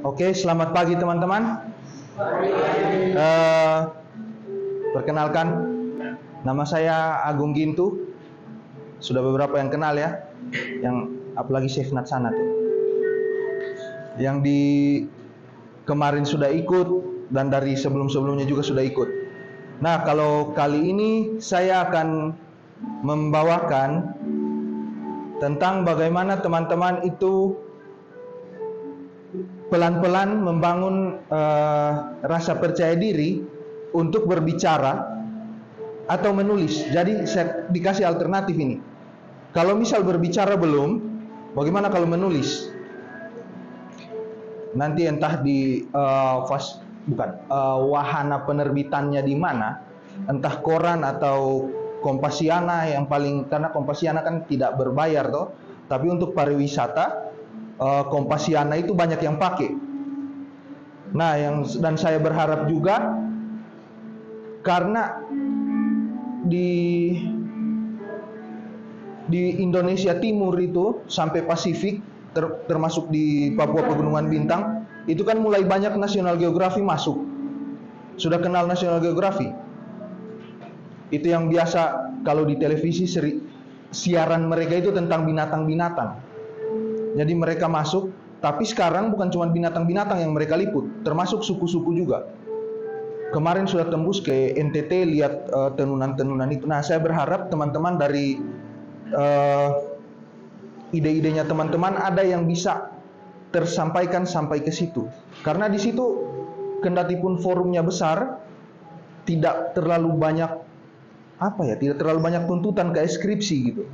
Oke, selamat pagi teman-teman. Perkenalkan, nama saya Agung Gintu. Sudah beberapa yang kenal ya, yang apalagi Chef Nat sana tuh, yang di kemarin sudah ikut dan dari sebelum-sebelumnya juga sudah ikut. Nah, kalau kali ini saya akan membawakan tentang bagaimana teman-teman itu pelan-pelan membangun rasa percaya diri untuk berbicara atau menulis. Jadi saya dikasih alternatif ini. Kalau misal berbicara belum, bagaimana kalau menulis? Nanti entah di wahana penerbitannya di mana, entah koran atau Kompasiana yang paling, karena Kompasiana kan tidak berbayar toh, tapi untuk pariwisata Kompasiana itu banyak yang pakai. Nah, dan saya berharap juga karena di Indonesia Timur itu sampai Pasifik, termasuk di Papua Pegunungan Bintang, itu kan mulai banyak National Geography masuk. Sudah kenal National Geography? Itu yang biasa kalau di televisi siaran mereka itu tentang binatang-binatang. Jadi mereka masuk, tapi sekarang bukan cuma binatang-binatang yang mereka liput, termasuk suku-suku juga. Kemarin sudah tembus ke NTT, lihat tenunan-tenunan itu. Nah, saya berharap teman-teman dari ide-idenya teman-teman ada yang bisa tersampaikan sampai ke situ. Karena di situ kendati pun forumnya besar, tidak terlalu banyak tidak terlalu banyak tuntutan kayak skripsi gitu.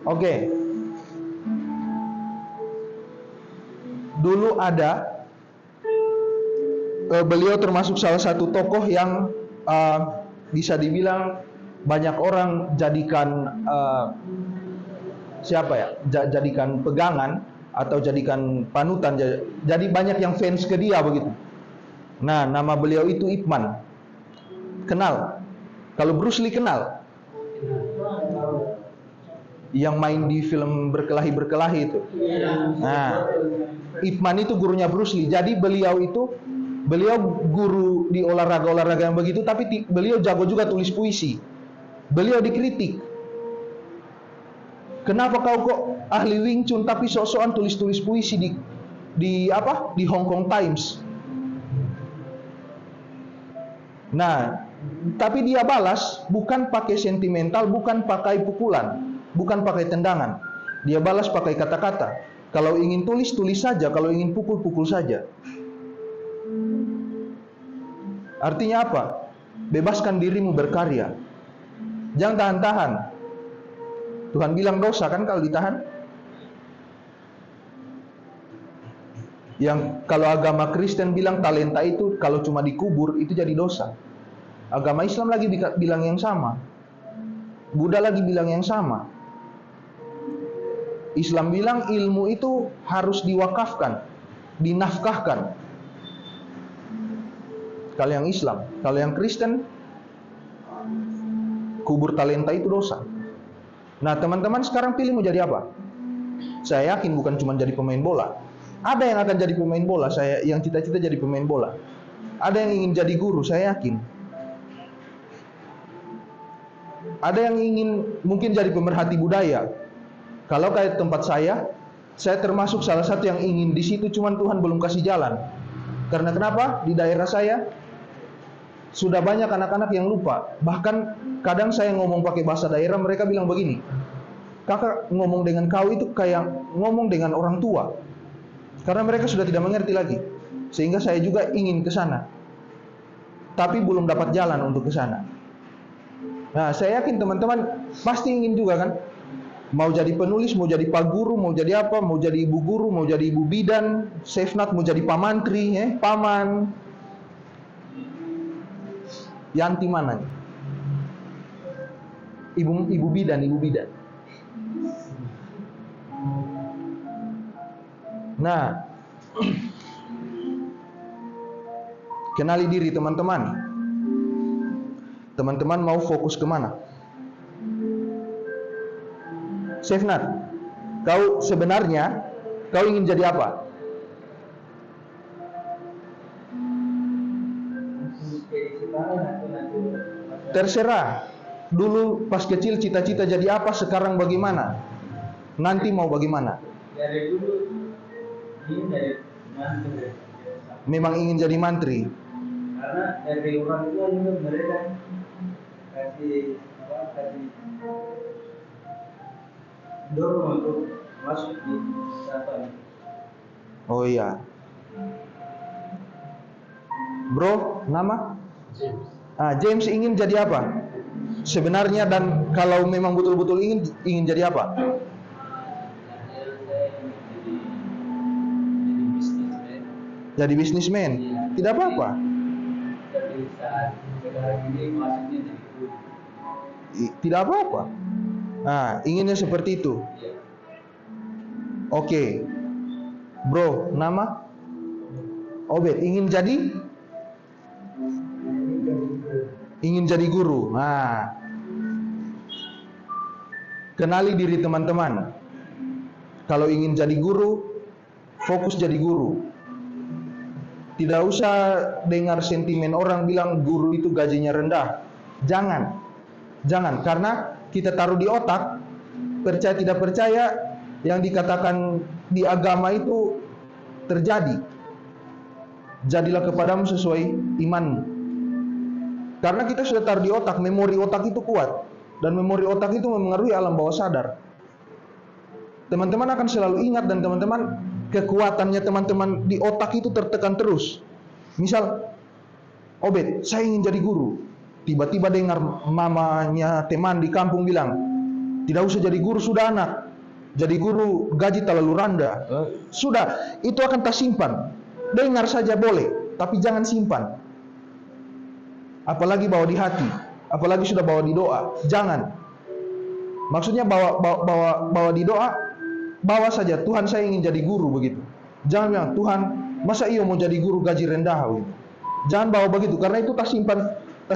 Oke. Dulu ada beliau termasuk salah satu tokoh yang bisa dibilang banyak orang jadikan jadikan pegangan atau jadikan panutan. Jadi banyak yang fans ke dia begitu. Nah, nama beliau itu Ip Man. Kenal? Kalau Bruce Lee kenal? Yang main di film berkelahi itu. Nah, Ip Man itu gurunya Bruce Lee. Jadi beliau guru di olahraga yang begitu, tapi beliau jago juga tulis puisi. Beliau dikritik. Kenapa kau kok ahli Wing Chun tapi sok-sokan tulis-tulis puisi di Hong Kong Times? Nah, tapi dia balas bukan pakai sentimental, bukan pakai pukulan, bukan pakai tendangan. Dia balas pakai kata-kata. Kalau ingin tulis, tulis saja. Kalau ingin pukul, pukul saja. Artinya apa? Bebaskan dirimu berkarya. Jangan tahan-tahan. Tuhan bilang dosa kan kalau ditahan. Yang kalau agama Kristen bilang talenta itu kalau cuma dikubur itu jadi dosa. Agama Islam lagi bilang yang sama. Buddha lagi bilang yang sama. Islam bilang ilmu itu harus diwakafkan, dinafkahkan. Kalau yang Islam, kalau yang Kristen kubur talenta itu dosa. Nah, teman-teman sekarang pilih mau jadi apa? Saya yakin bukan cuma jadi pemain bola. Ada yang akan jadi pemain bola, saya yang cita-cita jadi pemain bola. Ada yang ingin jadi guru, saya yakin. Ada yang ingin mungkin jadi pemerhati budaya. Kalau kayak tempat saya termasuk salah satu yang ingin di situ, cuman Tuhan belum kasih jalan. Karena kenapa? Di daerah saya sudah banyak anak-anak yang lupa. Bahkan kadang saya ngomong pakai bahasa daerah, mereka bilang begini, kakak ngomong dengan kau itu kayak ngomong dengan orang tua. Karena mereka sudah tidak mengerti lagi. Sehingga saya juga ingin ke sana. Tapi belum dapat jalan untuk ke sana. Nah, saya yakin teman-teman pasti ingin juga kan? Mau jadi penulis, mau jadi pak guru, mau jadi apa, mau jadi ibu guru, mau jadi ibu bidan, Chef Nat mau jadi pamantri, paman. Yanti mana nih? Ibu bidan. Nah, kenali diri teman-teman. Teman-teman mau fokus kemana? Sefnat, kau sebenarnya kau ingin jadi apa? Terserah. Dulu pas kecil cita-cita jadi apa, sekarang bagaimana? Nanti mau bagaimana? Dari dulu ingin jadi mantri. Memang ingin jadi mantri. Karena dari orang tua juga mereka kasih dorong untuk masuk di satu. Oh iya. Bro, nama? James. James ingin jadi apa? Sebenarnya, dan kalau memang betul-betul ingin jadi apa? Jadi bisnismen. Tidak apa-apa. Tapi saat sekarang ini masuknya jadi guru. Tidak apa-apa. Inginnya seperti itu. Oke. Bro, nama? Obed, ingin jadi guru. Kenali diri teman-teman. Kalau ingin jadi guru, fokus jadi guru. Tidak usah dengar sentimen orang bilang guru itu gajinya rendah. Jangan, karena kita taruh di otak, percaya tidak percaya, yang dikatakan di agama itu terjadi. Jadilah kepadamu sesuai imanmu. Karena kita sudah taruh di otak, memori otak itu kuat. Dan memori otak itu mempengaruhi alam bawah sadar. Teman-teman akan selalu ingat, dan teman-teman, kekuatannya teman-teman di otak itu tertekan terus. Misal, Obed, saya ingin jadi guru. Tiba-tiba dengar mamanya teman di kampung bilang, tidak usah jadi guru, sudah anak. Jadi guru gaji terlalu rendah. Sudah, itu akan tak simpan. Dengar saja boleh, tapi jangan simpan. Apalagi bawa di hati, apalagi sudah bawa di doa, jangan. Maksudnya bawa di doa, bawa saja, Tuhan saya ingin jadi guru, begitu. Jangan bilang, Tuhan masa iya mau jadi guru gaji rendah, begitu. Jangan bawa begitu, karena itu tak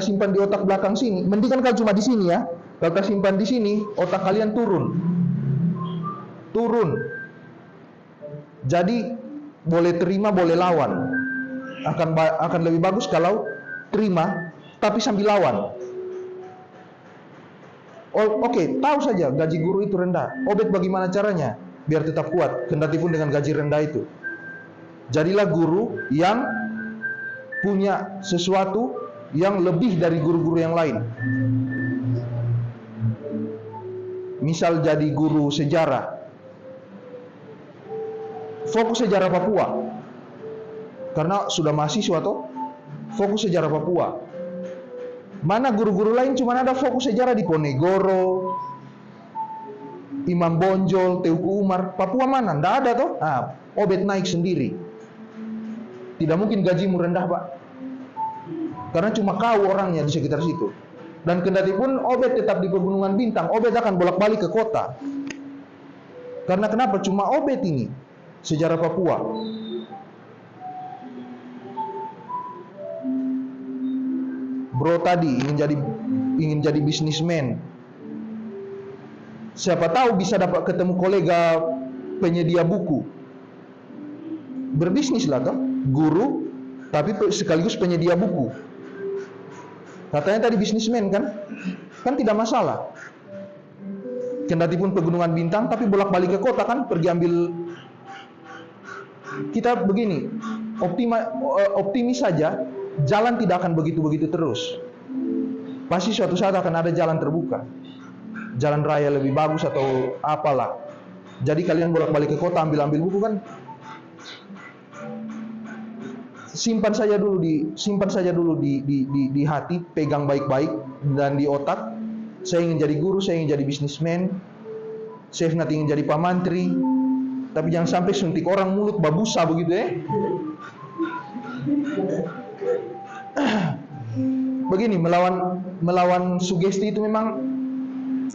simpan di otak belakang sini. Mendingan kalau cuma di sini ya. Kalau tak simpan di sini, otak kalian turun. Jadi boleh terima, boleh lawan. Akan lebih bagus kalau terima tapi sambil lawan. Oke, tahu saja gaji guru itu rendah. Obed, bagaimana caranya biar tetap kuat kendati pun dengan gaji rendah itu? Jadilah guru yang punya sesuatu yang lebih dari guru-guru yang lain. Misal jadi guru sejarah. Fokus sejarah Papua. Karena sudah mahasiswa toh, fokus sejarah Papua. Mana guru-guru lain cuma ada fokus sejarah di Ponegoro, Imam Bonjol, Teuku Umar. Papua mana? Nggak ada toh. Obed naik sendiri. Tidak mungkin gajimu rendah, Pak. Karena cuma kau orangnya di sekitar situ. Dan kendati pun Obed tetap di Pegunungan Bintang, Obed akan bolak-balik ke kota. Karena kenapa? Cuma Obed ini sejarah Papua. Bro tadi ingin jadi bisnismen. Siapa tahu bisa dapat ketemu kolega penyedia buku. Berbisnislah toh, guru tapi sekaligus penyedia buku. Katanya tadi bisnismen kan? Kan tidak masalah. Kendati pun Pegunungan Bintang tapi bolak-balik ke kota kan, pergi ambil. Kita begini, optimis saja. Jalan tidak akan begitu-begitu terus. Pasti suatu saat akan ada jalan terbuka. Jalan raya lebih bagus atau apalah. Jadi kalian bolak-balik ke kota ambil buku kan. Simpan saja dulu di hati, pegang baik-baik dan di otak. Saya ingin jadi guru, saya ingin jadi bisnismen. Saya ingin jadi pamantri. Tapi jangan sampai suntik orang mulut babusa begitu ya. Begini, melawan sugesti itu memang,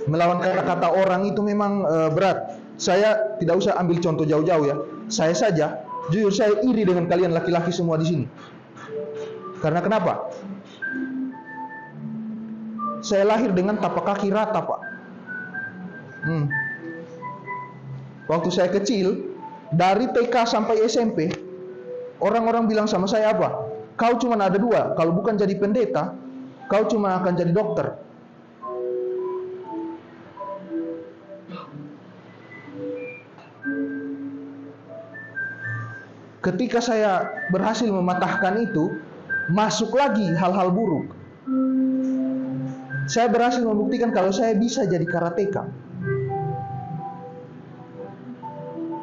melawan kata-kata orang itu memang berat. Saya tidak usah ambil contoh jauh-jauh ya. Saya saja, jujur saya iri dengan kalian laki-laki semua di sini. Karena kenapa? Saya lahir dengan tapak kaki rata, Pak. Waktu saya kecil, dari TK sampai SMP, orang-orang bilang sama saya apa? Kau cuma ada dua, kalau bukan jadi pendeta, kau cuma akan jadi dokter. Ketika saya berhasil mematahkan itu, masuk lagi hal-hal buruk. Saya berhasil membuktikan kalau saya bisa jadi karateka.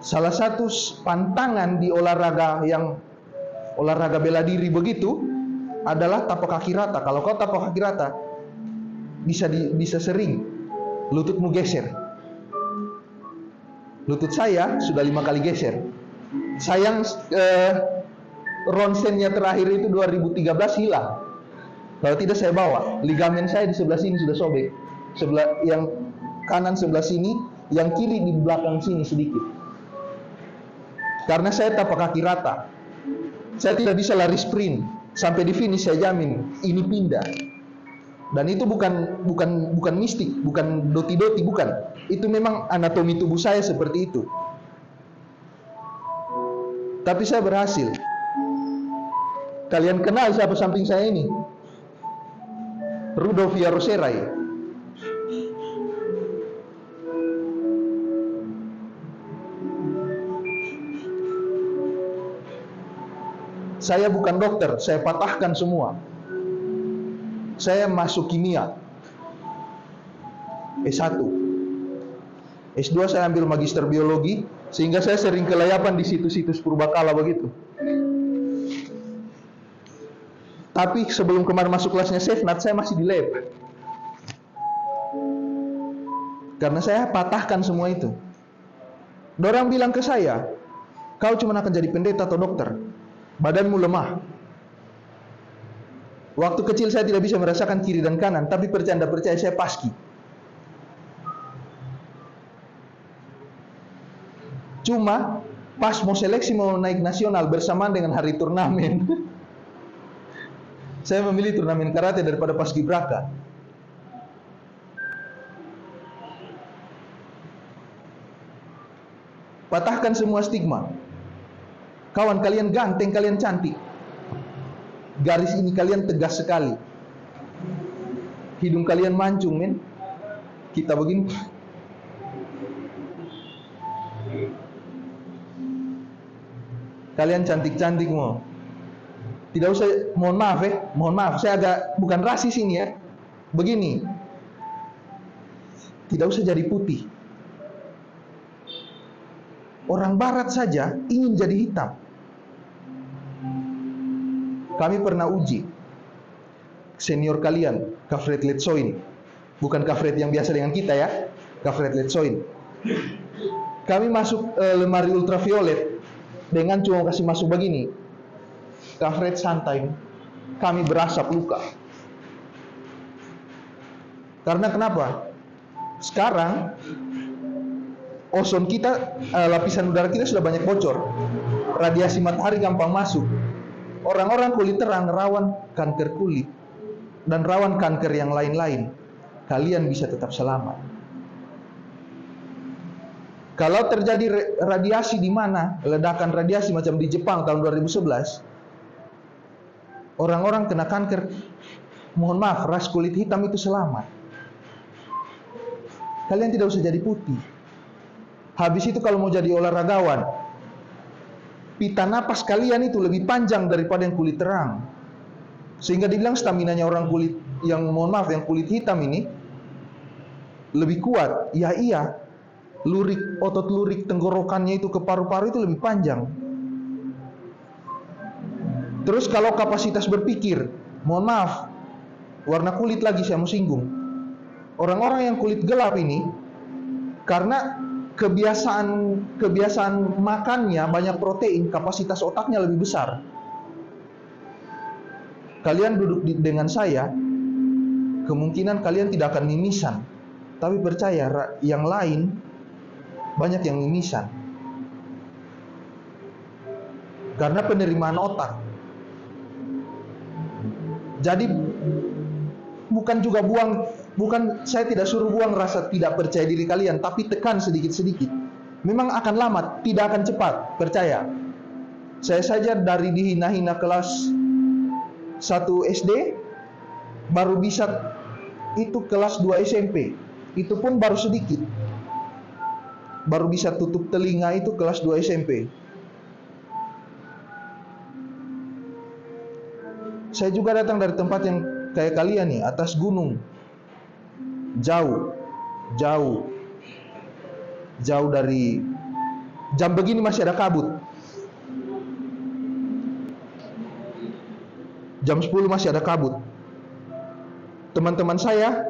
Salah satu pantangan di olahraga bela diri begitu adalah tapak kaki rata. Kalau kau tapak kaki rata, bisa sering lututmu geser. Lutut saya sudah 5 kali geser. Sayang ronsennya terakhir itu 2013 hilang. Kalau tidak saya bawa. Ligamen saya di sebelah sini sudah sobek. Sebelah yang kanan sebelah sini, yang kiri di belakang sini sedikit. Karena saya tapak kaki rata. Saya tidak bisa lari sprint. Sampai di finish saya jamin ini pindah. Dan itu bukan mistik, bukan doti-doti, bukan. Itu memang anatomi tubuh saya seperti itu. Tapi saya berhasil. Kalian kenal siapa samping saya ini? Rudolf Yaroserai. Saya bukan dokter, saya patahkan semua. Saya masuk kimia S1. S2 saya ambil magister biologi, sehingga saya sering kelayapan di situs-situs purbakala begitu. Tapi sebelum kemarin masuk kelasnya Sefnat, saya masih di lab. Karena saya patahkan semua itu. Dorang bilang ke saya, kau cuma akan jadi pendeta atau dokter. Badanmu lemah. Waktu kecil saya tidak bisa merasakan kiri dan kanan, tapi percaya saya paski. Cuma pas mau seleksi mau naik nasional bersamaan dengan hari turnamen, saya memilih turnamen karate daripada paskibraka. Patahkan semua stigma. Kawan kalian ganteng, kalian cantik. Garis ini kalian tegas sekali. Hidung kalian mancung, men. Kita begini. Kalian cantik-cantik mau. Tidak usah, mohon maaf, saya agak bukan rasis ini ya. Begini. Tidak usah jadi putih. Orang barat saja ingin jadi hitam. Kami pernah uji senior kalian, Kafret Letsoin. Bukan Kafret yang biasa dengan kita ya, Kafret Letsoin. Kami masuk lemari ultraviolet dengan cuma kasih masuk begini. Kafret santai, kami berasap luka. Karena kenapa? Sekarang ozon kita, lapisan udara kita sudah banyak bocor. Radiasi matahari gampang masuk. Orang-orang kulit terang rawan kanker kulit dan rawan kanker yang lain-lain. Kalian bisa tetap selamat. Kalau terjadi radiasi di mana, ledakan radiasi macam di Jepang tahun 2011, orang-orang kena kanker, mohon maaf, ras kulit hitam itu selamat. Kalian tidak usah jadi putih. Habis itu kalau mau jadi olahragawan, pita napas kalian itu lebih panjang daripada yang kulit terang. Sehingga dibilang staminanya orang kulit yang, mohon maaf, yang kulit hitam ini lebih kuat. Ya iya, otot lurik tenggorokannya itu ke paru-paru itu lebih panjang. Terus kalau kapasitas berpikir, mohon maaf, warna kulit lagi saya mau singgung. Orang-orang yang kulit gelap ini, karena kebiasaan makannya banyak protein, kapasitas otaknya lebih besar. Kalian duduk dengan saya, kemungkinan kalian tidak akan mimisan. Tapi percaya, yang lain banyak yang mimisan. Karena penerimaan otak. Jadi bukan saya tidak suruh buang rasa tidak percaya diri kalian, tapi tekan sedikit-sedikit. Memang akan lama, tidak akan cepat, percaya. Saya saja dari dihina-hina kelas 1 SD baru bisa itu kelas 2 SMP. Itu pun baru sedikit. Baru bisa tutup telinga itu kelas 2 SMP. Saya juga datang dari tempat yang kayak kalian nih, atas gunung. Jauh dari jam begini masih ada kabut. Jam 10 masih ada kabut. Teman-teman saya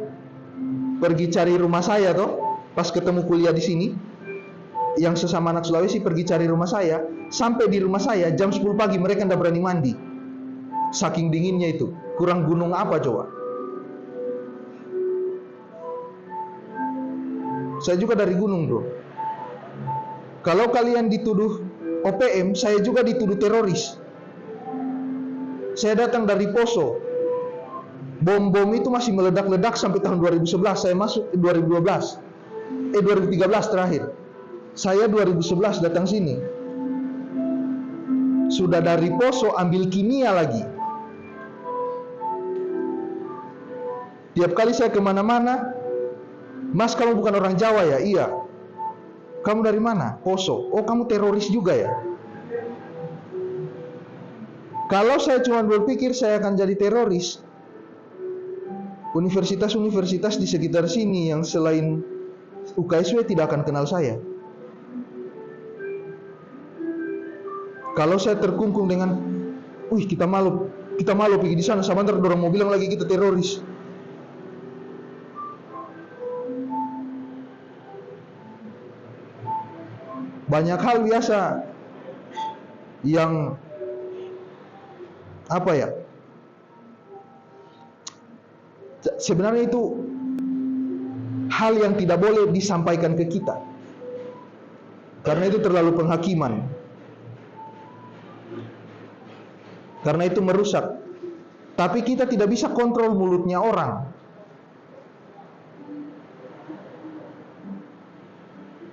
pergi cari rumah saya toh, pas ketemu kuliah di sini, yang sesama anak Sulawesi pergi cari rumah saya. Sampai di rumah saya jam 10 pagi mereka tidak berani mandi. Saking dinginnya itu. Kurang gunung apa coba? Saya juga dari gunung, bro. Kalau kalian dituduh OPM, saya juga dituduh teroris. Saya datang dari Poso. Bom-bom itu masih meledak-ledak sampai tahun 2011. Saya masuk 2012. 2013 terakhir. Saya 2011 datang sini. Sudah dari Poso ambil kimia lagi. Tiap kali saya kemana-mana, Mas, kamu bukan orang Jawa ya? Iya. Kamu dari mana? Poso. Oh, kamu teroris juga ya? Kalau saya cuma berpikir saya akan jadi teroris, universitas-universitas di sekitar sini yang selain UKSW tidak akan kenal saya. Kalau saya terkungkung dengan, wih kita malu pergi di sana, sama ntar orang mau bilang lagi kita teroris. Banyak hal biasa yang apa ya? Sebenarnya itu hal yang tidak boleh disampaikan ke kita. Karena itu terlalu penghakiman. Karena itu merusak. Tapi kita tidak bisa kontrol mulutnya orang.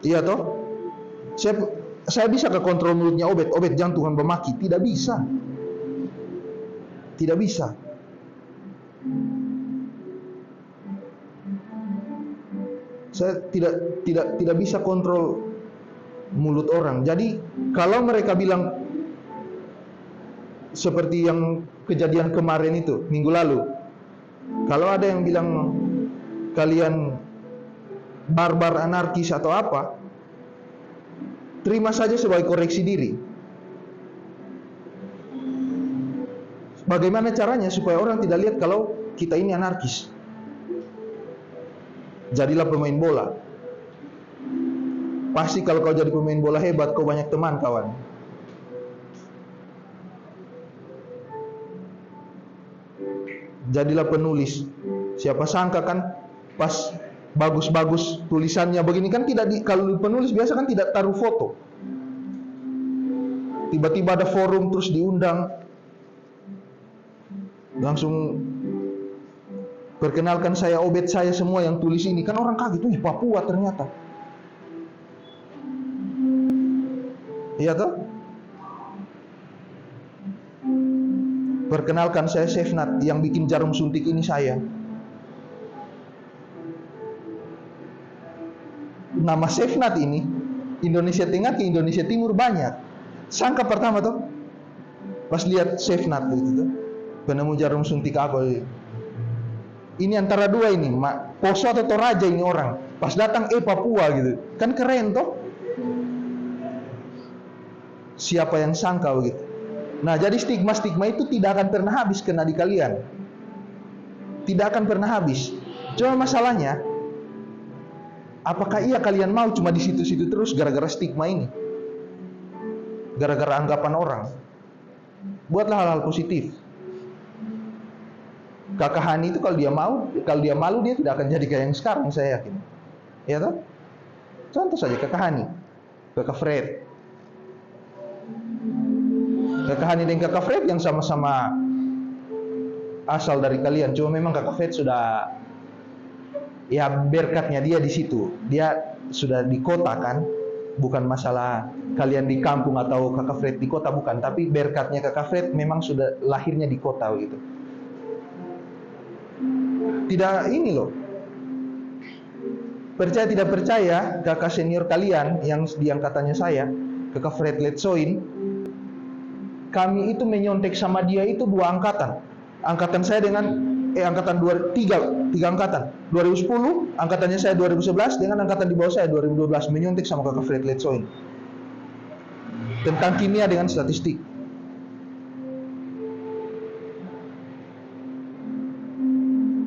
Iya toh? Saya bisa ke kontrol mulutnya Obed jangan Tuhan memaki. Tidak bisa. Tidak bisa. Saya tidak bisa kontrol mulut orang. Jadi kalau mereka bilang seperti yang kejadian kemarin itu minggu lalu, kalau ada yang bilang kalian barbar, anarkis atau apa, terima saja sebagai koreksi diri. Bagaimana caranya supaya orang tidak lihat kalau kita ini anarkis? Jadilah pemain bola. Pasti kalau kau jadi pemain bola hebat, kau banyak teman, kawan. Jadilah penulis. Siapa sangka kan pas bagus-bagus tulisannya begini kan tidak kalau penulis biasa kan tidak taruh foto. Tiba-tiba ada forum terus diundang, langsung perkenalkan saya Obed, saya semua yang tulis ini. Kan orang kaget, wih Papua ternyata. Iya toh? Perkenalkan saya Sefnat, yang bikin jarum suntik ini saya. Nama Sefnat ini Indonesia Tengah ke Indonesia Timur banyak. Sangka pertama tuh pas lihat Sefnat gitu tuh, penemu jarum suntik apa gitu. Ini antara dua ini, Poso atau Toraja ini orang. Pas datang Papua gitu. Kan keren toh? Siapa yang sangka begitu? Nah, jadi stigma-stigma itu tidak akan pernah habis kena di kalian. Tidak akan pernah habis. Cuma masalahnya, apakah iya kalian mau cuma di situ-situ terus gara-gara stigma ini? Gara-gara anggapan orang. Buatlah hal-hal positif. Kakak Hani itu kalau dia malu dia tidak akan jadi kayak yang sekarang, saya yakin. Ya toh? Contoh saja Kakak Hani, Kakak Fred. Kakak Hani dan Kakak Fred yang sama-sama asal dari kalian. Cuma memang Kakak Fred sudah, ya berkatnya dia di situ. Dia sudah di kota kan. Bukan masalah kalian di kampung atau Kakak Fred di kota, bukan. Tapi berkatnya Kakak Fred memang sudah lahirnya di kota gitu. Tidak ini loh. Percaya tidak percaya, kakak senior kalian yang di angkatannya saya, Kakak Fred Letsoin, kami itu menyontek sama dia itu 2 angkatan. Angkatan saya dengan angkatan 3 angkatan. 2010, angkatannya saya 2011 dengan angkatan di bawah saya 2012 menyontek sama Kakak Fred Letsoin. Tentang kimia dengan statistik.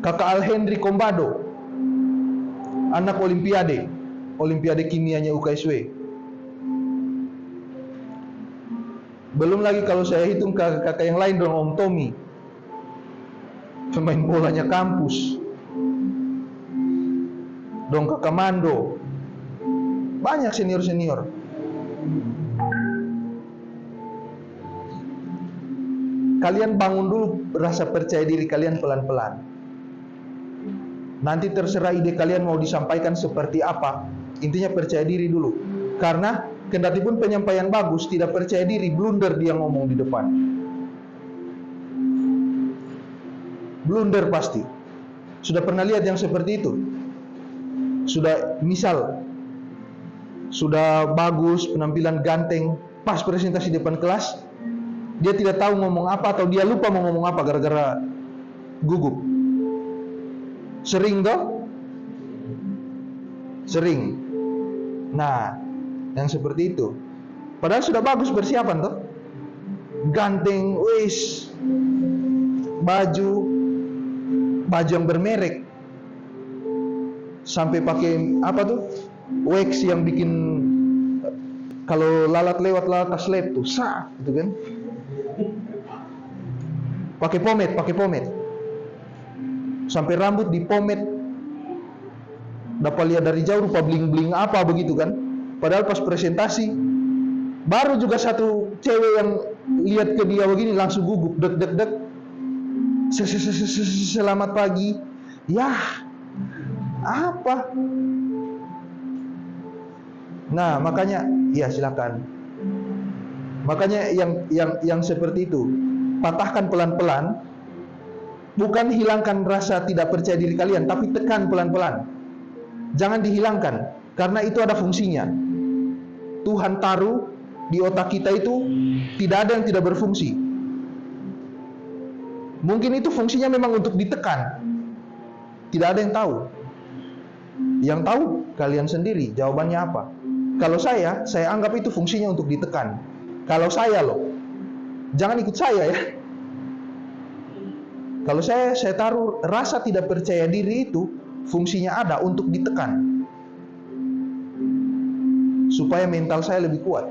Kakak Alhendri Kombado, anak Olimpiade kimianya UKSW. Belum lagi kalau saya hitung kakak yang lain dong, Om Tommy, pemain bolanya kampus, dong Kakak Mando, banyak senior-senior. Kalian bangun dulu rasa percaya diri kalian pelan-pelan. Nanti terserah ide kalian mau disampaikan seperti apa. Intinya percaya diri dulu. Karena kendati pun penyampaian bagus, tidak percaya diri, blunder dia ngomong di depan. Blunder pasti. Sudah pernah lihat yang seperti itu? Sudah misal sudah bagus, penampilan ganteng, pas presentasi depan kelas, dia tidak tahu ngomong apa atau dia lupa mau ngomong apa gara-gara gugup. Sering toh? Sering. Nah, yang seperti itu. Padahal sudah bagus persiapan toh. Ganteng, wis. Baju yang bermerek. Sampai pakai apa tuh? Wax yang bikin kalau lalat lewat lalat slep tuh, sah, gitu kan. Pakai pomade. Sampai rambut di pomade, dapat lihat dari jauh rupa bling-bling apa begitu kan. Padahal pas presentasi baru juga satu cewek yang lihat ke dia begini langsung gugup, deg. Selamat pagi. Yah, apa? Nah, makanya ya silakan. Makanya yang seperti itu patahkan pelan-pelan. Bukan hilangkan rasa tidak percaya diri kalian, tapi tekan pelan-pelan. Jangan dihilangkan, karena itu ada fungsinya. Tuhan taruh di otak kita itu tidak ada yang tidak berfungsi. Mungkin itu fungsinya memang untuk ditekan. Tidak ada yang tahu. Yang tahu kalian sendiri jawabannya apa. Kalau saya anggap itu fungsinya untuk ditekan. Kalau saya loh, jangan ikut saya ya. Kalau saya taruh rasa tidak percaya diri itu fungsinya ada untuk ditekan supaya mental saya lebih kuat.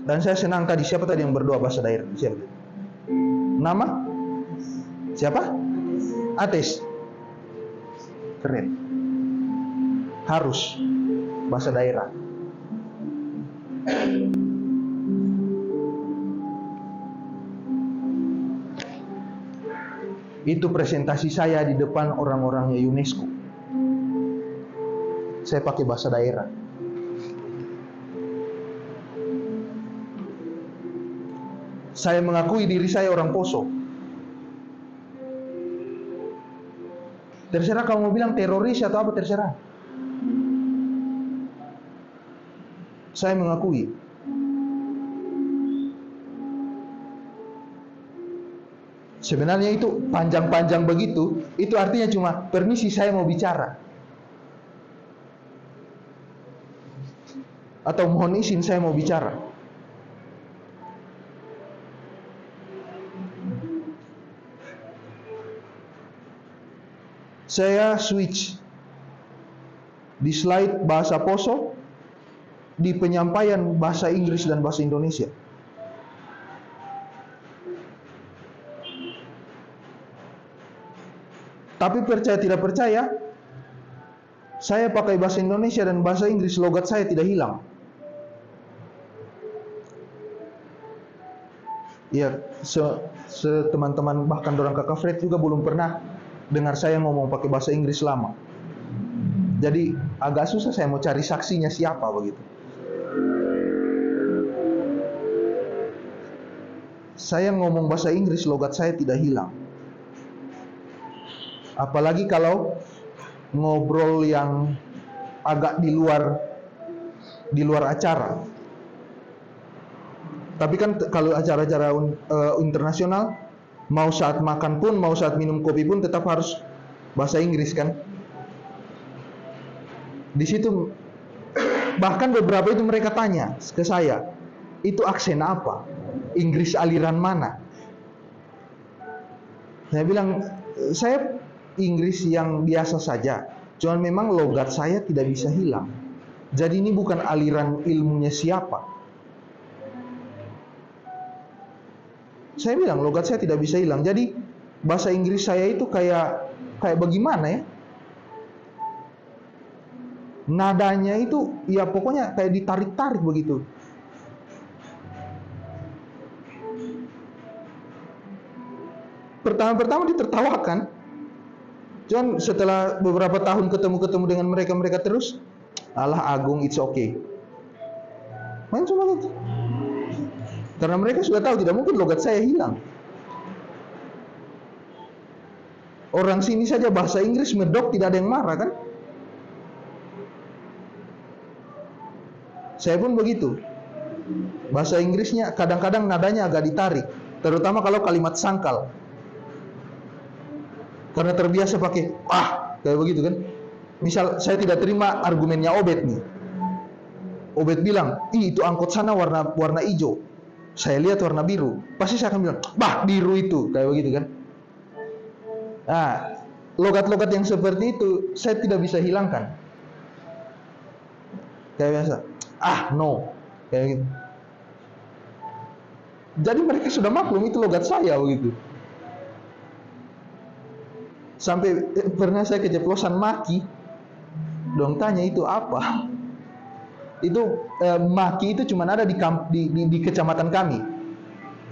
Dan saya senang tadi, siapa tadi yang berdoa bahasa daerah? Siapa? Nama? Siapa? Ates. Keren. Harus bahasa daerah. Itu presentasi saya di depan orang-orangnya UNESCO. Saya pakai bahasa daerah. Saya mengakui diri saya orang Poso. Terserah kamu mau bilang teroris atau apa, terserah. Saya mengakui. Sebenarnya itu panjang-panjang begitu, itu artinya cuma permisi saya mau bicara. Atau mohon izin saya mau bicara. Saya switch di slide bahasa Poso, di penyampaian bahasa Inggris dan bahasa Indonesia. Tapi percaya tidak percaya, saya pakai bahasa Indonesia dan bahasa Inggris, logat saya tidak hilang. Ya, teman-teman bahkan orang Kakak Fred juga belum pernah dengar saya ngomong pakai bahasa Inggris lama. Jadi agak susah saya mau cari saksinya siapa begitu. Saya ngomong bahasa Inggris, logat saya tidak hilang. Apalagi kalau ngobrol yang agak di luar acara. Tapi kan kalau acara-acara internasional, mau saat makan pun, mau saat minum kopi pun tetap harus bahasa Inggris kan. Di situ bahkan beberapa itu mereka tanya ke saya, itu aksen apa? Inggris aliran mana? Saya bilang, saya Inggris yang biasa saja. Cuman memang logat saya tidak bisa hilang. Jadi ini bukan aliran ilmunya siapa. Saya bilang logat saya tidak bisa hilang. Jadi bahasa Inggris saya itu kayak bagaimana ya? Nadanya itu ya pokoknya kayak ditarik-tarik begitu. Pertama-pertama ditertawakan. Cuman setelah beberapa tahun ketemu dengan mereka terus, alah Agung, it's okay. Main cuma gitu. Karena mereka sudah tahu tidak mungkin logat saya hilang. Orang sini saja bahasa Inggris medok tidak ada yang marah kan? Saya pun begitu. Bahasa Inggrisnya kadang-kadang nadanya agak ditarik, terutama kalau kalimat sangkal. Karena terbiasa pakai kayak begitu kan. Misal saya tidak terima argumennya Obed nih. Obed bilang, itu angkot sana warna hijau. Saya lihat warna biru. Pasti saya akan bilang, biru itu, kayak begitu kan. Nah, logat-logat yang seperti itu saya tidak bisa hilangkan. Kayak biasa, no, kayak gitu. Jadi mereka sudah maklum itu logat saya begitu. Sampai pernah saya keceplosan maki. Dong tanya itu apa? Itu maki itu cuma ada di kecamatan kami.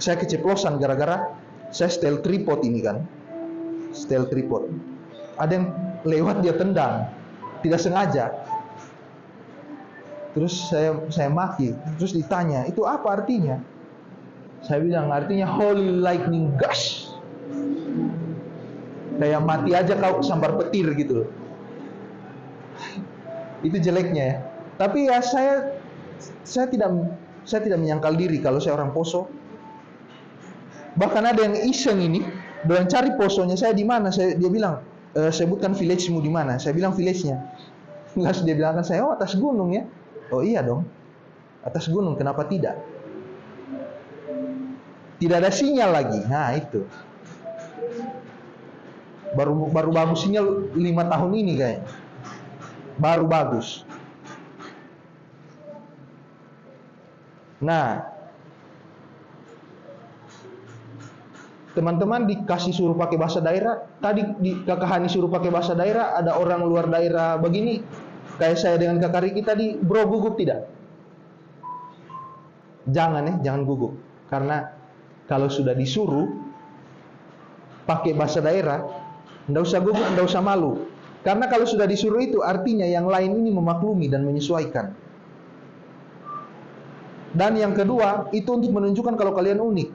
Saya keceplosan gara-gara saya setel tripod ini kan. Setel tripod. Ada yang lewat dia tendang. Tidak sengaja. Terus saya maki. Terus ditanya, itu apa artinya? Saya bilang artinya holy lightning gosh. Kayak mati aja kau sambar petir gitu. Itu jeleknya ya. Tapi ya saya tidak menyangkal diri kalau saya orang Poso. Bahkan ada yang iseng ini, bilang cari Posonya saya di mana. Dia bilang, sebutkan village-mu di mana. Saya bilang village-nya. Lalu dia bilang kan saya, atas gunung ya. Oh iya dong, atas gunung, kenapa tidak? Tidak ada sinyal lagi. Nah itu. Baru bagus sinyal 5 tahun ini kayaknya. Baru bagus. Nah, teman-teman dikasih suruh pakai bahasa daerah. Tadi di Kakak Hani suruh pakai bahasa daerah, ada orang luar daerah begini. Kayak saya dengan Kakak Riki tadi, bro gugup tidak? Jangan gugup. Karena kalau sudah disuruh pakai bahasa daerah, nggak usah gugup, nggak usah malu. Karena kalau sudah disuruh itu artinya yang lain ini memaklumi dan menyesuaikan. Dan yang kedua, itu untuk menunjukkan kalau kalian unik.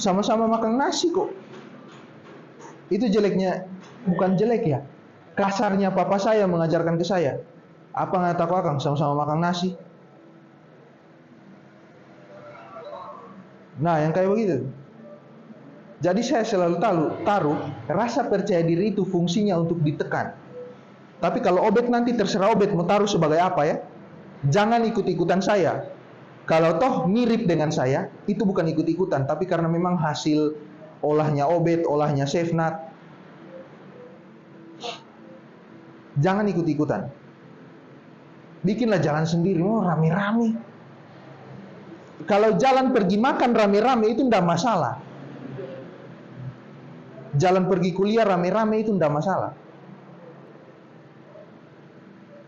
Sama-sama makan nasi kok. Itu jeleknya, bukan jelek ya. Kasarnya papa saya mengajarkan ke saya. Apa ngata kau Akang, sama-sama makan nasi. Nah, yang kayak begitu. Jadi saya selalu taruh rasa percaya diri itu fungsinya untuk ditekan. Tapi kalau Obed nanti terserah Obed mau taruh sebagai apa ya. Jangan ikut-ikutan saya. Kalau toh mirip dengan saya, itu bukan ikut-ikutan, tapi karena memang hasil olahnya Obed, olahnya Sefnat. Jangan ikut-ikutan. Bikinlah jalan sendiri, rame-rame. Kalau jalan pergi makan rame-rame itu tidak masalah. Jalan pergi kuliah rame-rame itu tidak masalah.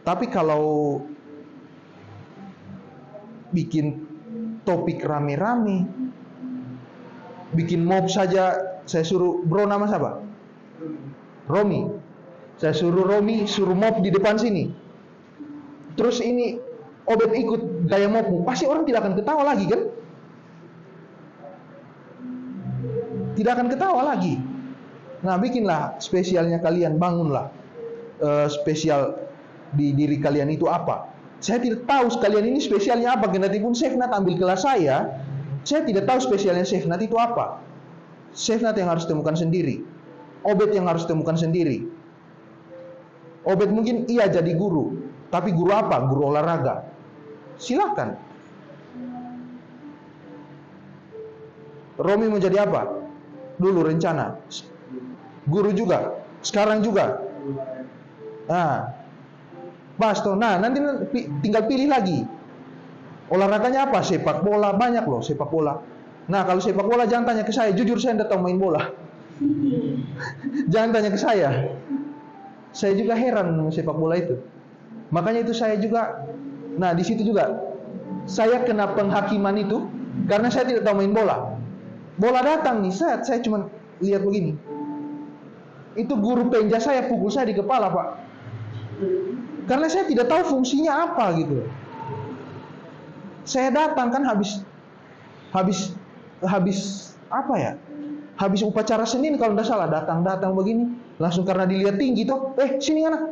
Tapi kalau bikin topik rame-rame, bikin mob saja saya suruh bro nama siapa? Romi. Saya suruh Romi suruh mop di depan sini. Terus ini Obed ikut gaya mopmu, pasti orang tidak akan ketawa lagi kan? Tidak akan ketawa lagi. Nah, bikinlah spesialnya kalian, bangunlah spesial di diri kalian itu apa. Saya tidak tahu sekalian ini spesialnya apa. Kendatipun Sefnat ambil kelas saya tidak tahu spesialnya Sefnat itu apa. Sefnat yang harus temukan sendiri, Obed yang harus temukan sendiri. Obed mungkin iya jadi guru, tapi guru apa? Guru olahraga. Silakan. Romi mau jadi apa? Dulu rencana. Guru juga. Sekarang juga. Nah, Basto. Nah, nanti tinggal pilih lagi. Olahraganya apa? Sepak bola. Banyak loh sepak bola. Nah, kalau sepak bola jangan tanya ke saya. Jujur saya tidak tahu main bola. Jangan tanya ke saya. Saya juga heran dengan sepak bola itu. Makanya itu saya juga. Nah, di situ juga saya kena penghakiman itu karena saya tidak tahu main bola. Bola datang nih, saya cuma lihat begini. Itu guru penja saya pukul saya di kepala, Pak. Karena saya tidak tahu fungsinya apa gitu. Saya datang kan habis apa ya? Habis upacara Senin kalau tidak salah, datang begini, langsung karena dilihat tinggi toh, sini anak.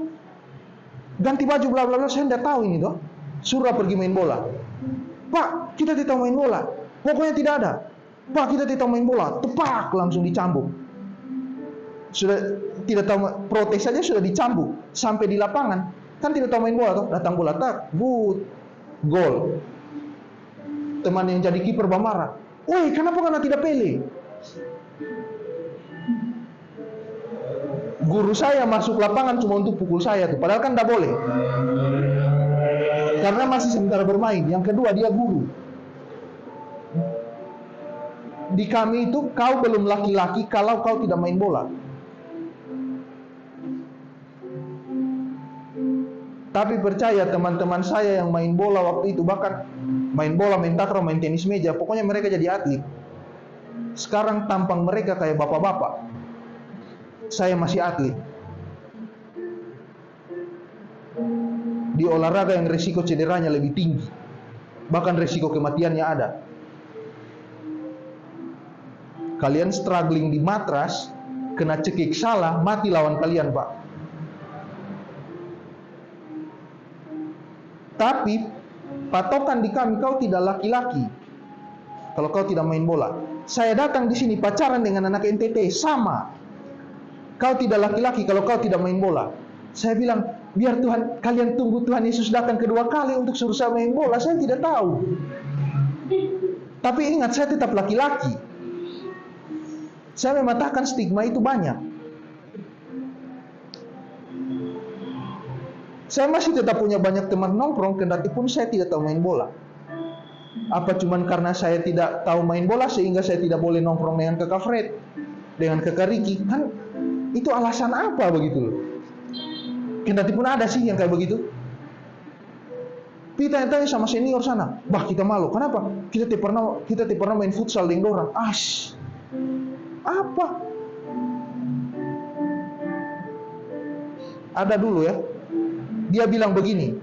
Ganti baju bla bla bla, saya tidak tahu ini toh. Suruh pergi main bola. Pak, kita tidak tahu main bola. Pokoknya tidak ada. Pak, kita tidak tahu main bola. Tepak, langsung dicambuk. Sudah tidak tahu, protes saja sudah dicambuk sampai di lapangan. Kan tidak tahu main bola toh, datang bola tak, gol. Teman yang jadi kiper marah. Woi, kenapa karena tidak Pele? Guru saya masuk lapangan cuma untuk pukul saya tuh, padahal kan tidak boleh. Karena masih sementara bermain. Yang kedua, dia guru. Di kami itu kau belum laki-laki kalau kau tidak main bola. Tapi percaya teman-teman saya yang main bola waktu itu, bahkan main bola, main takraw, main tenis meja, pokoknya mereka jadi atlet. Sekarang tampang mereka kayak bapak-bapak. Saya masih atlet. Di olahraga yang resiko cederanya lebih tinggi, bahkan resiko kematiannya ada. Kalian struggling di matras, kena cekik salah, mati lawan kalian, Pak. Tapi patokan di kami, kau tidak laki-laki kalau kau tidak main bola. Saya datang di sini pacaran dengan anak NTT, sama. Kau tidak laki-laki kalau kau tidak main bola. Saya bilang, biar Tuhan, kalian tunggu Tuhan Yesus datang kedua kali untuk suruh saya main bola. Saya tidak tahu. Tapi ingat, saya tetap laki-laki. Saya mematahkan stigma itu banyak. Saya masih tetap punya banyak teman nongkrong, kendati pun saya tidak tahu main bola. Apa cuman karena saya tidak tahu main bola sehingga saya tidak boleh nongkrong dengan kakak Fred, dengan kakak Ricky? Kan itu alasan apa begitu loh? Kendati pun ada sih yang kayak begitu. Kita tanya sama senior sana, bah kita malu. Kenapa? Kita tidak pernah main futsal dengan orang. Apa? Ada dulu ya. Dia bilang begini,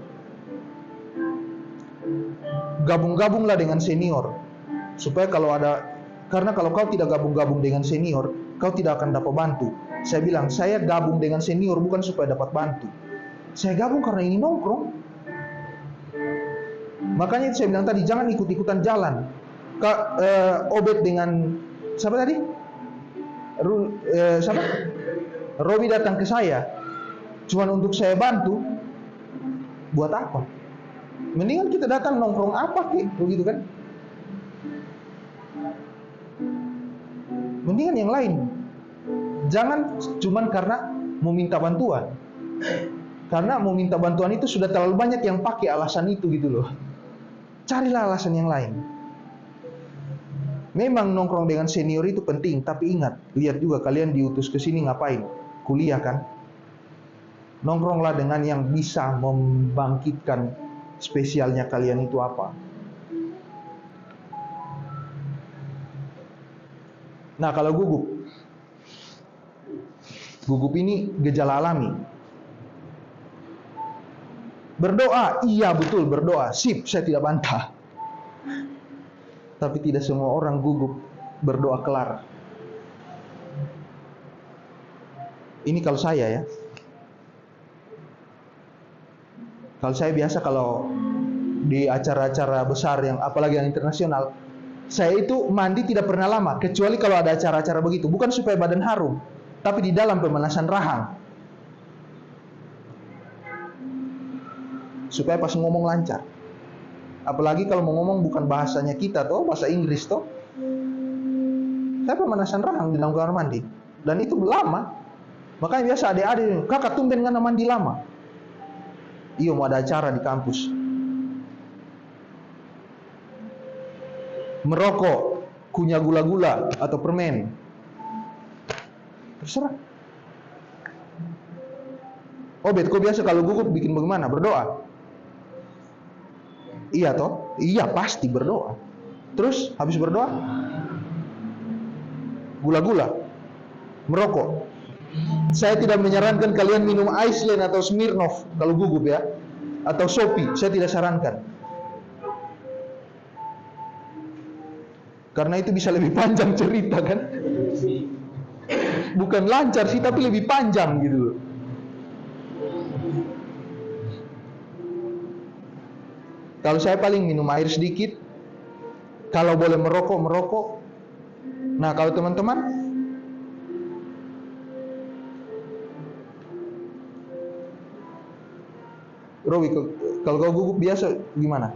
gabung-gabunglah dengan senior, supaya karena kalau kau tidak gabung-gabung dengan senior, kau tidak akan dapat bantu. Saya bilang, saya gabung dengan senior bukan supaya dapat bantu. Saya gabung karena ingin nongkrong. Makanya saya bilang tadi, jangan ikut-ikutan jalan. Obed dengan siapa tadi? Siapa? Robi datang ke saya, cuman untuk saya bantu. Buat apa? Mendingan kita datang nongkrong apa begitu kan? Mendingan yang lain. Jangan cuman karena mau minta bantuan. Karena mau minta bantuan itu sudah terlalu banyak yang pakai alasan itu gitu loh. Carilah alasan yang lain. Memang nongkrong dengan senior itu penting, tapi ingat, lihat juga kalian diutus ke sini ngapain? Kuliah kan? Nongkronglah dengan yang bisa membangkitkan spesialnya kalian itu apa. Nah, kalau gugup, Gugup ini gejala alami. Berdoa, iya betul berdoa. Sip, saya tidak bantah. Tapi tidak semua orang gugup berdoa kelar. Ini kalau saya ya. Kalau saya biasa kalau di acara-acara besar yang apalagi yang internasional, saya itu mandi tidak pernah lama, kecuali kalau ada acara-acara begitu. Bukan supaya badan harum, tapi di dalam pemanasan rahang. Supaya pas ngomong lancar. Apalagi kalau mau ngomong bukan bahasanya kita toh, bahasa Inggris toh. Saya pemanasan rahang di dalam kamar mandi. Dan itu lama. Makanya biasa adik-adik, kakak tumben ngana mandi lama. Iya mau ada acara di kampus. Merokok, kunyah gula-gula atau permen. Terserah. Oh bet, kok biasa kalau gugup bikin bagaimana? Berdoa? Iya toh? Iya pasti berdoa. Terus habis berdoa? Gula-gula, merokok. Saya tidak menyarankan kalian minum Iceland atau Smirnoff kalau gugup ya, atau Shopee. Saya tidak sarankan. Karena itu bisa lebih panjang cerita kan? Bukan lancar sih, tapi lebih panjang gitu loh. Kalau saya paling minum air sedikit. Kalau boleh merokok, merokok. Nah kalau teman-teman, Robi, kalau kau gugup biasa gimana?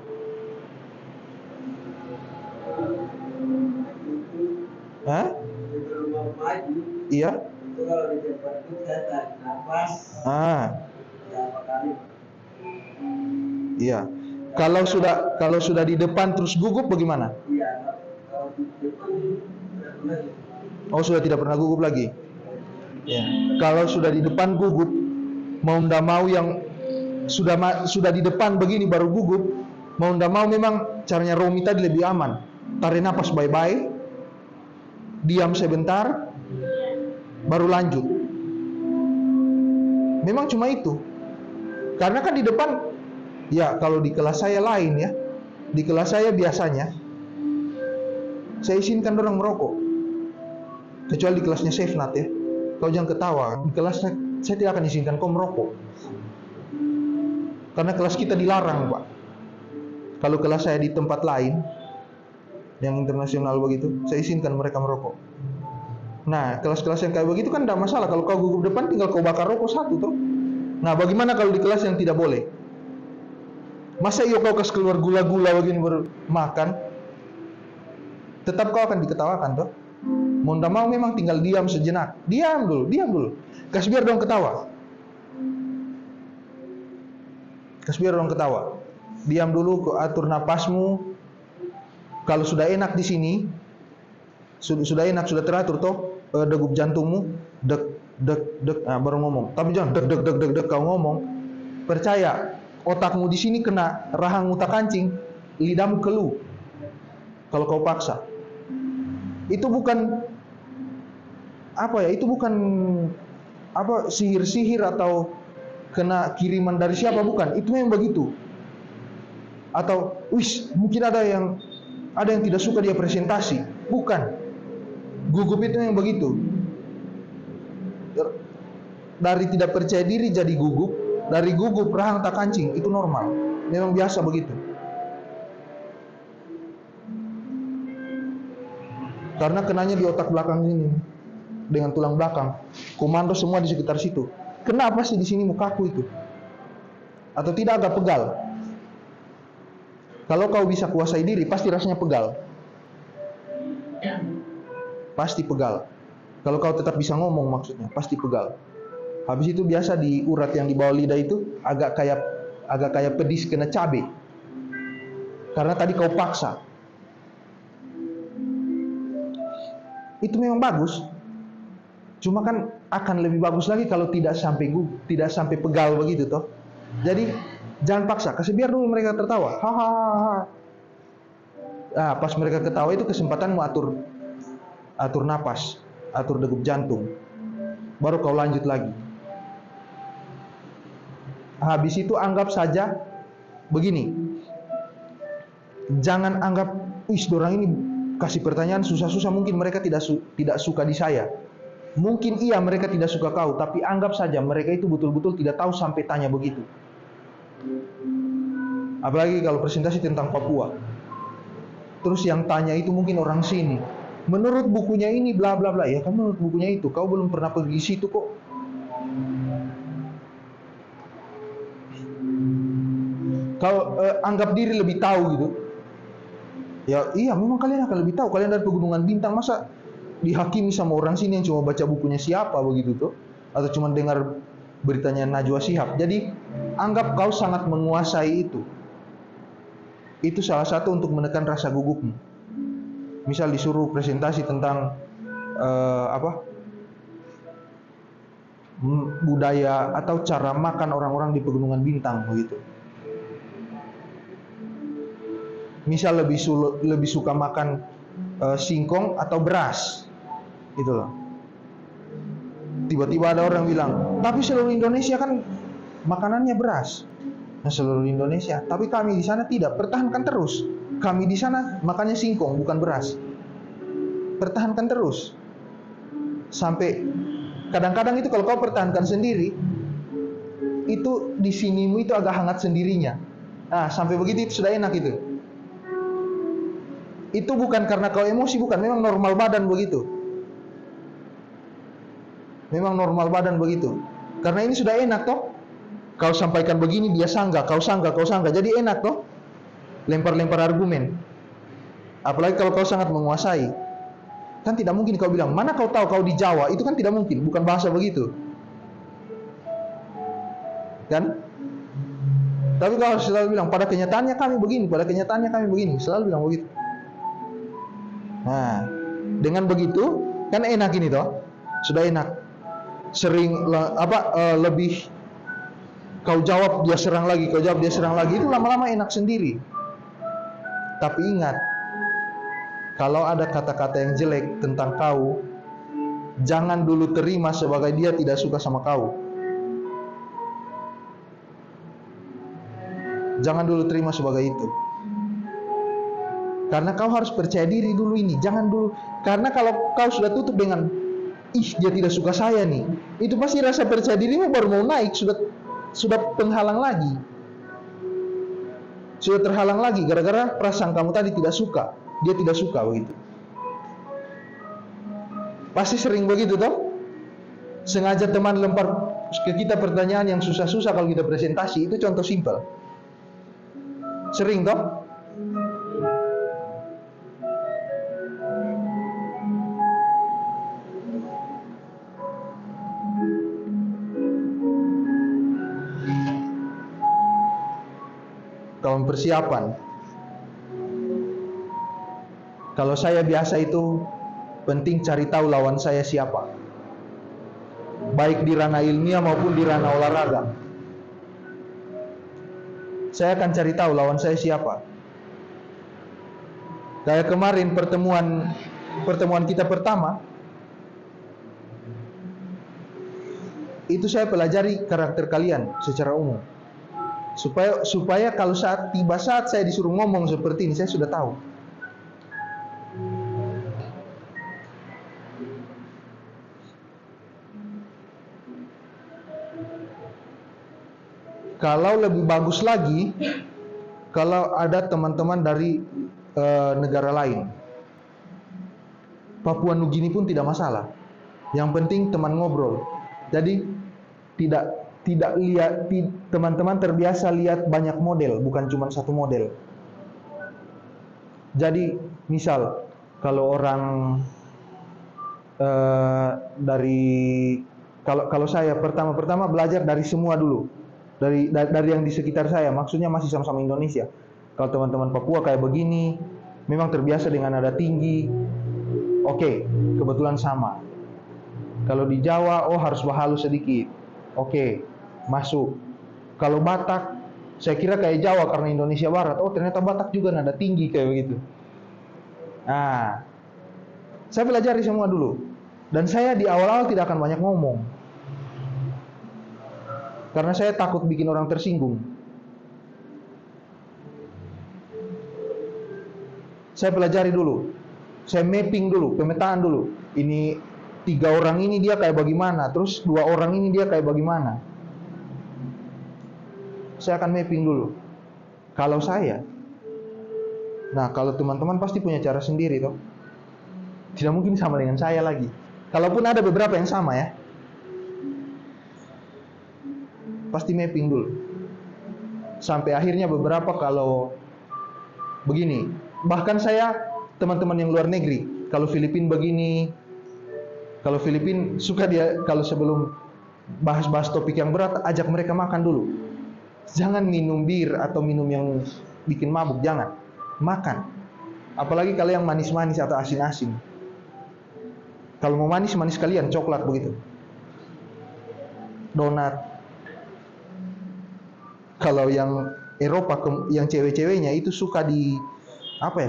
Hah? Iya? Itu kalau di tempat itu saya tarik nafas berapa kali. Iya. Kalau sudah di depan terus gugup bagaimana? Iya, kalau di depan tidak pernah. Oh sudah tidak pernah gugup lagi. Ya. Kalau sudah di depan gugup, mau ndak mau yang sudah di depan begini baru gugup, mau ndak mau memang caranya Romi tadi lebih aman. Tarik nafas baik-baik, diam sebentar, baru lanjut. Memang cuma itu. Karena kan di depan, ya kalau di kelas saya lain ya, di kelas saya biasanya saya izinkan orang merokok, kecuali di kelasnya Safenat ya. Kau jangan ketawa, di kelas saya tidak akan izinkan kau merokok, karena kelas kita dilarang Pak. Kalau kelas saya di tempat lain yang internasional begitu, saya izinkan mereka merokok. Nah kelas-kelas yang kayak begitu kan tidak masalah. Kalau kau gugup depan tinggal kau bakar rokok satu tuh. Nah bagaimana kalau di kelas yang tidak boleh? Masa iyo kau kasih keluar gula-gula begini baru makan? Tetap kau akan diketawakan toh. Mau ndak mau memang tinggal diam sejenak. Diam dulu. Kasih biar dong ketawa. Diam dulu, atur napasmu. Kalau sudah enak di sini, sudah enak, sudah teratur toh, degup jantungmu, dek, nah, baru ngomong. Tapi jangan dek kau ngomong. Percaya, otakmu di sini kena rahang utak kancing, lidahmu keluh. Kalau kau paksa, itu bukan apa ya? Itu bukan apa sihir atau kena kiriman dari siapa, bukan. Itu memang begitu. Atau, mungkin ada yang tidak suka dia presentasi, bukan. Gugup itu yang begitu. Dari tidak percaya diri jadi gugup, dari gugup rahang tak kancing, itu normal. Memang biasa begitu. Karena kenanya di otak belakang sini dengan tulang belakang. Komando semua di sekitar situ. Kenapa sih di sini mukaku itu? Atau tidak agak pegal? Kalau kau bisa kuasai diri, pasti rasanya pegal. Pasti pegal. Kalau kau tetap bisa ngomong maksudnya, pasti pegal. Habis itu biasa di urat yang di bawah lidah itu agak kayak pedis kena cabai. Karena tadi kau paksa. Itu memang bagus. Cuma kan akan lebih bagus lagi kalau tidak sampai pegal begitu toh. Jadi jangan paksa, kasih biar dulu mereka tertawa. Hahaha. Nah, pas mereka ketawa itu kesempatanmu atur napas, atur degup jantung. baru kau lanjut lagi. Habis itu anggap saja begini, jangan anggap, wis dorang ini kasih pertanyaan susah-susah, mungkin mereka tidak suka di saya. Mungkin iya mereka tidak suka kau, tapi anggap saja mereka itu betul-betul tidak tahu sampai tanya begitu. Apalagi kalau presentasi tentang Papua. Terus yang tanya itu mungkin orang sini. Menurut bukunya ini bla bla bla. Ya kan menurut bukunya itu, kau belum pernah pergi situ kok. Kau anggap diri lebih tahu gitu. Ya iya, memang kalian akan lebih tahu. Kalian dari Pegunungan Bintang, masa dihakimi sama orang sini yang cuma baca bukunya siapa begitu tuh, atau cuma dengar beritanya Najwa Shihab. Jadi anggap kau sangat menguasai itu. Itu salah satu untuk menekan rasa gugupmu. Misal disuruh presentasi tentang budaya atau cara makan orang-orang di Pegunungan Bintang begitu. Misal lebih suka makan singkong atau beras, gitu loh. Tiba-tiba ada orang bilang, tapi seluruh Indonesia kan makanannya beras. Nah, seluruh Indonesia, tapi kami di sana tidak. Pertahankan terus. Kami di sana makannya singkong, bukan beras. Pertahankan terus. Sampai kadang-kadang itu kalau kau pertahankan sendiri, itu di sinimu itu agak hangat sendirinya. Nah, sampai begitu itu sudah enak itu. Itu bukan karena kau emosi, bukan, memang normal badan begitu. Memang normal badan begitu. Karena ini sudah enak toh. Kau sampaikan begini, dia sanggah, kau sanggah, jadi enak toh. Lempar-lempar argumen. Apalagi kalau kau sangat menguasai. Kan tidak mungkin kau bilang, mana kau tahu kau di Jawa, itu kan tidak mungkin, bukan bahasa begitu. Kan? Tapi kau harus selalu bilang, pada kenyataannya kami begini, pada kenyataannya kami begini, selalu bilang begitu. Nah, dengan begitu kan enak ini toh, sudah enak. Sering lebih kau jawab dia serang lagi, kau jawab dia serang lagi, itu lama-lama enak sendiri. Tapi ingat, kalau ada kata-kata yang jelek tentang kau, jangan dulu terima sebagai dia tidak suka sama kau. Jangan dulu terima sebagai itu. Karena kau harus percaya diri dulu ini. Jangan dulu. Karena kalau kau sudah tutup dengan, dia tidak suka saya nih, itu pasti rasa percaya dirimu baru mau naik, sudah penghalang lagi. Sudah terhalang lagi gara-gara perasaan kamu tadi tidak suka. Dia tidak suka begitu. Pasti sering begitu toh? Sengaja teman lempar ke kita pertanyaan yang susah-susah kalau kita presentasi, itu contoh simpel. Sering toh? Kalau persiapan, kalau saya biasa itu penting cari tahu lawan saya siapa, baik di ranah ilmiah maupun di ranah olahraga. Saya akan cari tahu lawan saya siapa. Kayak kemarin pertemuan kita pertama, itu saya pelajari karakter kalian secara umum. Supaya kalau saat saya disuruh ngomong seperti ini, saya sudah tahu. Kalau lebih bagus lagi, kalau ada teman-teman dari negara lain, Papua Nugini pun tidak masalah. Yang penting teman ngobrol. Jadi tidak lihat, teman-teman terbiasa lihat banyak model, bukan cuma satu model. Jadi misal kalau orang kalau saya pertama belajar dari semua dulu, dari yang di sekitar saya, maksudnya masih sama-sama Indonesia. Kalau teman-teman Papua kayak begini, memang terbiasa dengan nada tinggi, oke, kebetulan sama. Kalau di Jawa, harus berhalus sedikit, oke, masuk. Kalau Batak, saya kira kayak Jawa karena Indonesia Barat, ternyata Batak juga nada tinggi kayak begitu. Nah, saya pelajari semua dulu. Dan saya di awal-awal tidak akan banyak ngomong. Karena saya takut bikin orang tersinggung. Saya pelajari dulu. Saya mapping dulu, pemetaan dulu. Ini 3 orang ini dia kayak bagaimana, terus 2 orang ini dia kayak bagaimana. Saya akan mapping dulu. Kalau saya, nah kalau teman-teman pasti punya cara sendiri toh. Tidak mungkin sama dengan saya lagi. Kalaupun ada beberapa yang sama ya, pasti mapping dulu. Sampai akhirnya beberapa kalau begini, bahkan saya teman-teman yang luar negeri, kalau Filipin begini, kalau Filipin suka dia kalau sebelum bahas-bahas topik yang berat, ajak mereka makan dulu. Jangan minum bir atau minum yang bikin mabuk, jangan. Makan. Apalagi kalau yang manis-manis atau asin-asin. Kalau mau manis-manis kalian, coklat begitu. Donat. Kalau yang Eropa, yang cewek-ceweknya itu suka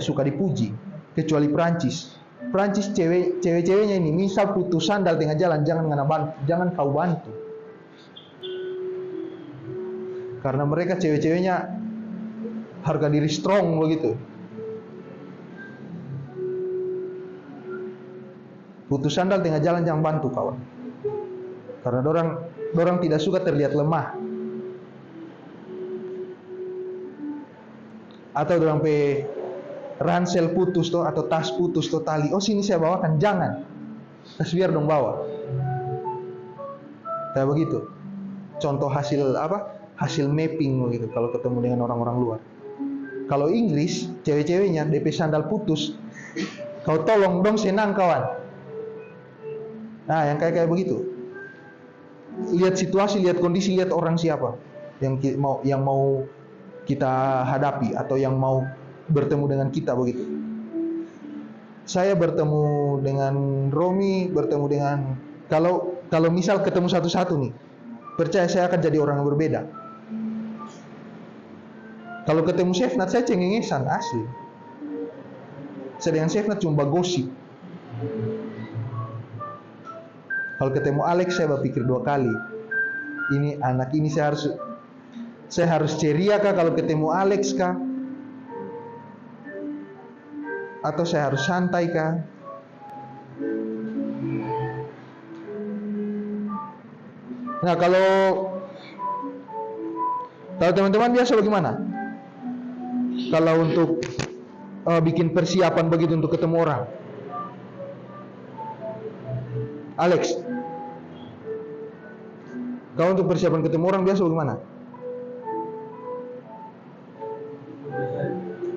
suka dipuji. Kecuali Prancis. Prancis cewek-ceweknya ini, misal putus sandal tengah jalan, jangan kau bantu. Karena mereka cewek-ceweknya harga diri strong begitu. Putus sandal tengah jalan jangan bantu kawan. Karena dorang tidak suka terlihat lemah. Atau dorang pe ransel putus toh, atau tas putus toh, tali. Oh sini saya bawakan, jangan. Kasih biar dong bawa. Kayak begitu. Contoh hasil hasil mapping begitu kalau ketemu dengan orang-orang luar. Kalau Inggris, cewek-ceweknya DP sandal putus, kau tolong dong, senang kawan. Nah, yang kayak begitu. Lihat situasi, lihat kondisi, lihat orang siapa yang mau kita hadapi atau yang mau bertemu dengan kita begitu. Saya bertemu dengan Romi, bertemu dengan kalau misal ketemu satu-satu nih, percaya saya akan jadi orang yang berbeda. Kalau ketemu Chefnat saya cengengesan asli. Saya dengan Chefnat cuma gosip. Kalau ketemu Alex saya berpikir 2 kali. Ini anak ini saya harus ceria kah kalau ketemu Alex kah? Atau saya harus santai kah? Nah, kalau teman-teman biasa bagaimana? Kalau untuk bikin persiapan begitu untuk ketemu orang, Alex, kau untuk persiapan ketemu orang biasa bagaimana?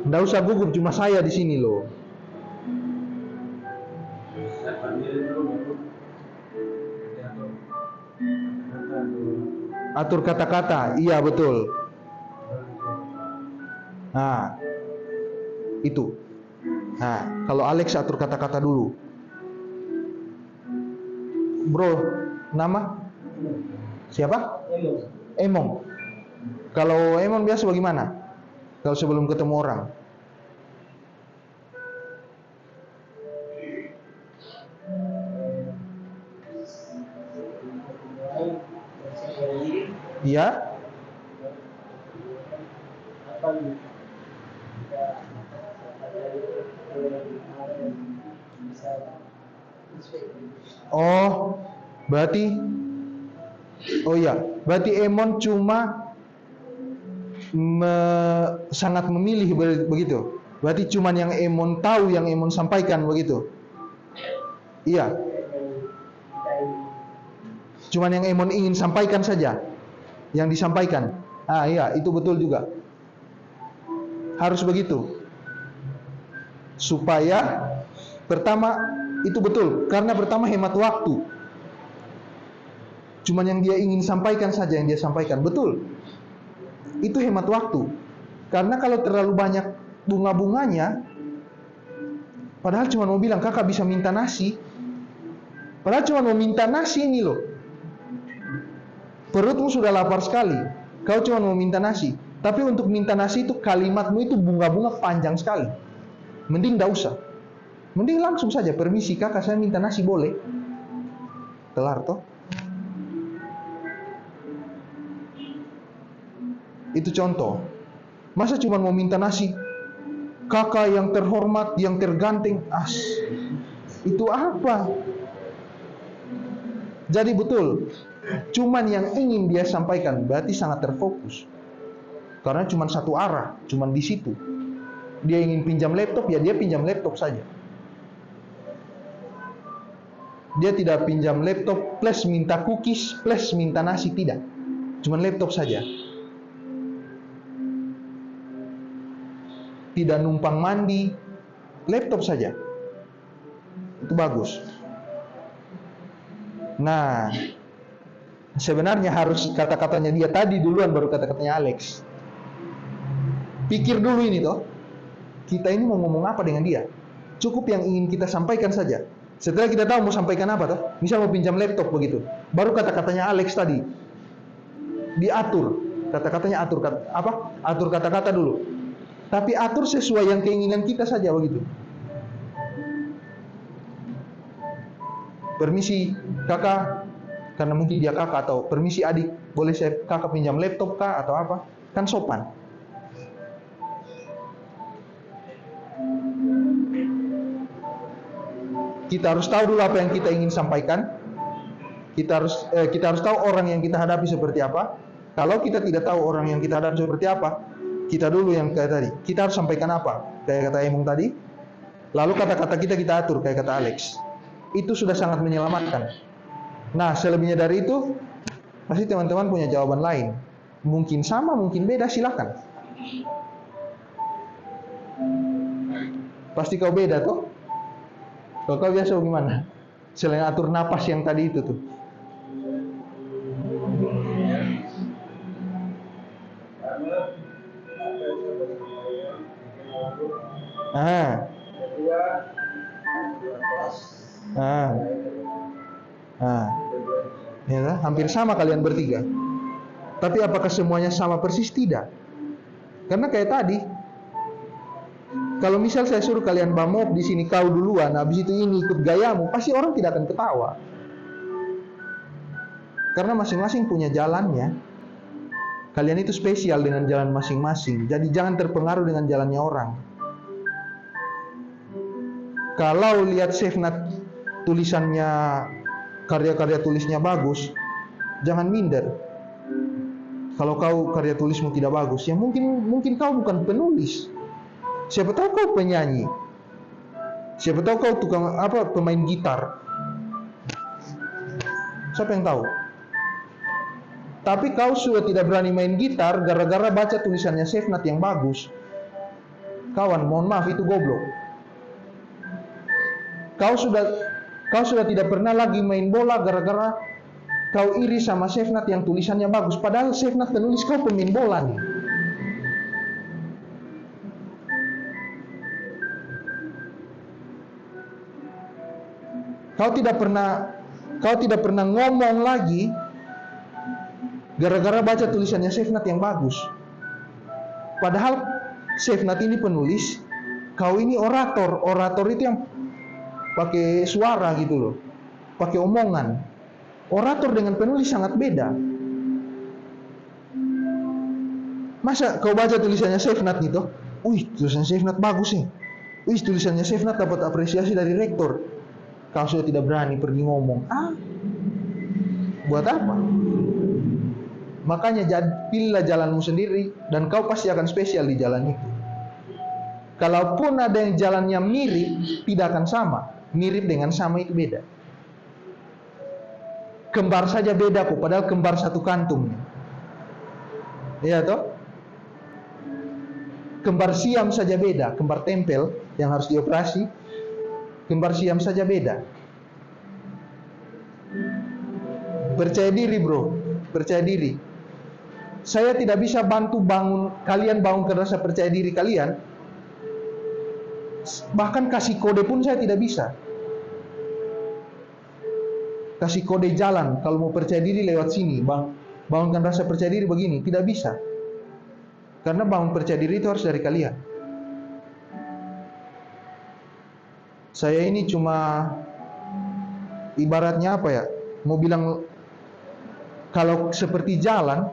Nggak usah gugup, cuma saya di sini loh. Atur kata-kata, iya betul. Nah, itu. Nah, kalau Alex atur kata-kata dulu. Bro, nama? Siapa? Emong. Kalau Emong biasa bagaimana? Kalau sebelum ketemu orang? Iya? Oh, berarti Emon cuma sangat memilih begitu. Berarti cuman yang Emon tahu, yang Emon sampaikan begitu. Iya. Cuman yang Emon ingin sampaikan saja yang disampaikan. Ah iya, itu betul juga. Harus begitu. Supaya pertama itu betul, karena pertama hemat waktu. Cuman yang dia ingin sampaikan saja yang dia sampaikan, betul. Itu hemat waktu. Karena kalau terlalu banyak bunga-bunganya, padahal cuma mau bilang kakak bisa minta nasi. Padahal cuma mau minta nasi ini loh. Perutmu sudah lapar sekali. Kau cuma mau minta nasi. Tapi untuk minta nasi itu kalimatmu itu bunga-bunga panjang sekali. Mending gak usah. Mending langsung saja, permisi kakak saya minta nasi boleh. kelar toh. Itu contoh. Masa cuma mau minta nasi? Kakak yang terhormat, yang terganteng, itu apa? Jadi betul, cuman yang ingin dia sampaikan berarti sangat terfokus. Karena cuma satu arah, cuma di situ. Dia ingin pinjam laptop, ya dia pinjam laptop saja. Dia tidak pinjam laptop plus minta cookies plus minta nasi, tidak. Cuma laptop saja. Tidak numpang mandi, laptop saja. Itu bagus. Nah, sebenarnya harus kata-katanya dia tadi duluan baru kata-katanya Alex. Pikir dulu ini toh. Kita ini mau ngomong apa dengan dia? Cukup yang ingin kita sampaikan saja. Setelah kita tahu mau sampaikan apa toh, misal mau pinjam laptop begitu, baru kata-katanya Alex tadi diatur. Kata-katanya atur Atur kata-kata dulu. Tapi atur sesuai yang keinginan kita saja begitu. Permisi kakak, karena mungkin dia kakak, atau permisi adik, boleh saya kakak pinjam laptop kah atau apa? Kan sopan. Kita harus tahu dulu apa yang kita ingin sampaikan. Kita harus tahu orang yang kita hadapi seperti apa. Kalau kita tidak tahu orang yang kita hadapi seperti apa, kita dulu yang kayak tadi. Kita harus sampaikan apa? Kayak kata Emong tadi. Lalu kata-kata kita atur kayak kata Alex. Itu sudah sangat menyelamatkan. Nah, selebihnya dari itu pasti teman-teman punya jawaban lain. Mungkin sama, mungkin beda, silakan. Pasti kau beda toh? Kalau kau biasa gimana? Selain atur napas yang tadi itu tuh. Ya, hampir sama kalian bertiga. Tapi apakah semuanya sama persis? Tidak. Karena kayak tadi, kalau misal saya suruh kalian bamop di sini kau duluan, habis itu ini ikut gayamu, pasti orang tidak akan ketawa. Karena masing-masing punya jalannya. Kalian itu spesial dengan jalan masing-masing. Jadi jangan terpengaruh dengan jalannya orang. Kalau lihat Sefnat tulisannya, karya-karya tulisnya bagus, jangan minder. Kalau kau karya tulismu tidak bagus, ya mungkin kau bukan penulis. Siapa tahu kau penyanyi. Siapa tahu kau pemain gitar. Siapa yang tahu? Tapi kau sudah tidak berani main gitar gara-gara baca tulisannya Sefnat yang bagus. Kawan, mohon maaf, itu goblok. Kau sudah tidak pernah lagi main bola gara-gara kau iri sama Sefnat yang tulisannya bagus. Padahal Sefnat penulis, kau pemain bola nih. Kau tidak pernah ngomong lagi gara-gara baca tulisannya Sefnat yang bagus. Padahal Sefnat ini penulis, kau ini orator. Orator itu yang pakai suara gitu loh, pakai omongan. Orator dengan penulis sangat beda. Masa kau baca tulisannya Sefnat gitu, tulisannya Sefnat bagus nih. Tulisannya Sefnat dapat apresiasi dari rektor. Kau sudah tidak berani pergi ngomong. Buat apa? Makanya pilihlah jalanmu sendiri dan kau pasti akan spesial di jalan itu. Kalaupun ada yang jalannya mirip, tidak akan sama. Mirip dengan sama itu beda. Kembar saja beda kok, padahal kembar satu kantung. Iya toh? Kembar siam saja beda, kembar tempel yang harus dioperasi, kembar siam saja beda. Percaya diri bro, percaya diri. Saya tidak bisa bantu kalian bangunkan rasa percaya diri kalian. Bahkan kasih kode pun saya tidak bisa. Kasih kode jalan, kalau mau percaya diri lewat sini, bangunkan rasa percaya diri begini, tidak bisa. Karena bangun percaya diri itu harus dari kalian. Saya ini cuma ibaratnya apa ya? mau bilang kalau seperti jalan,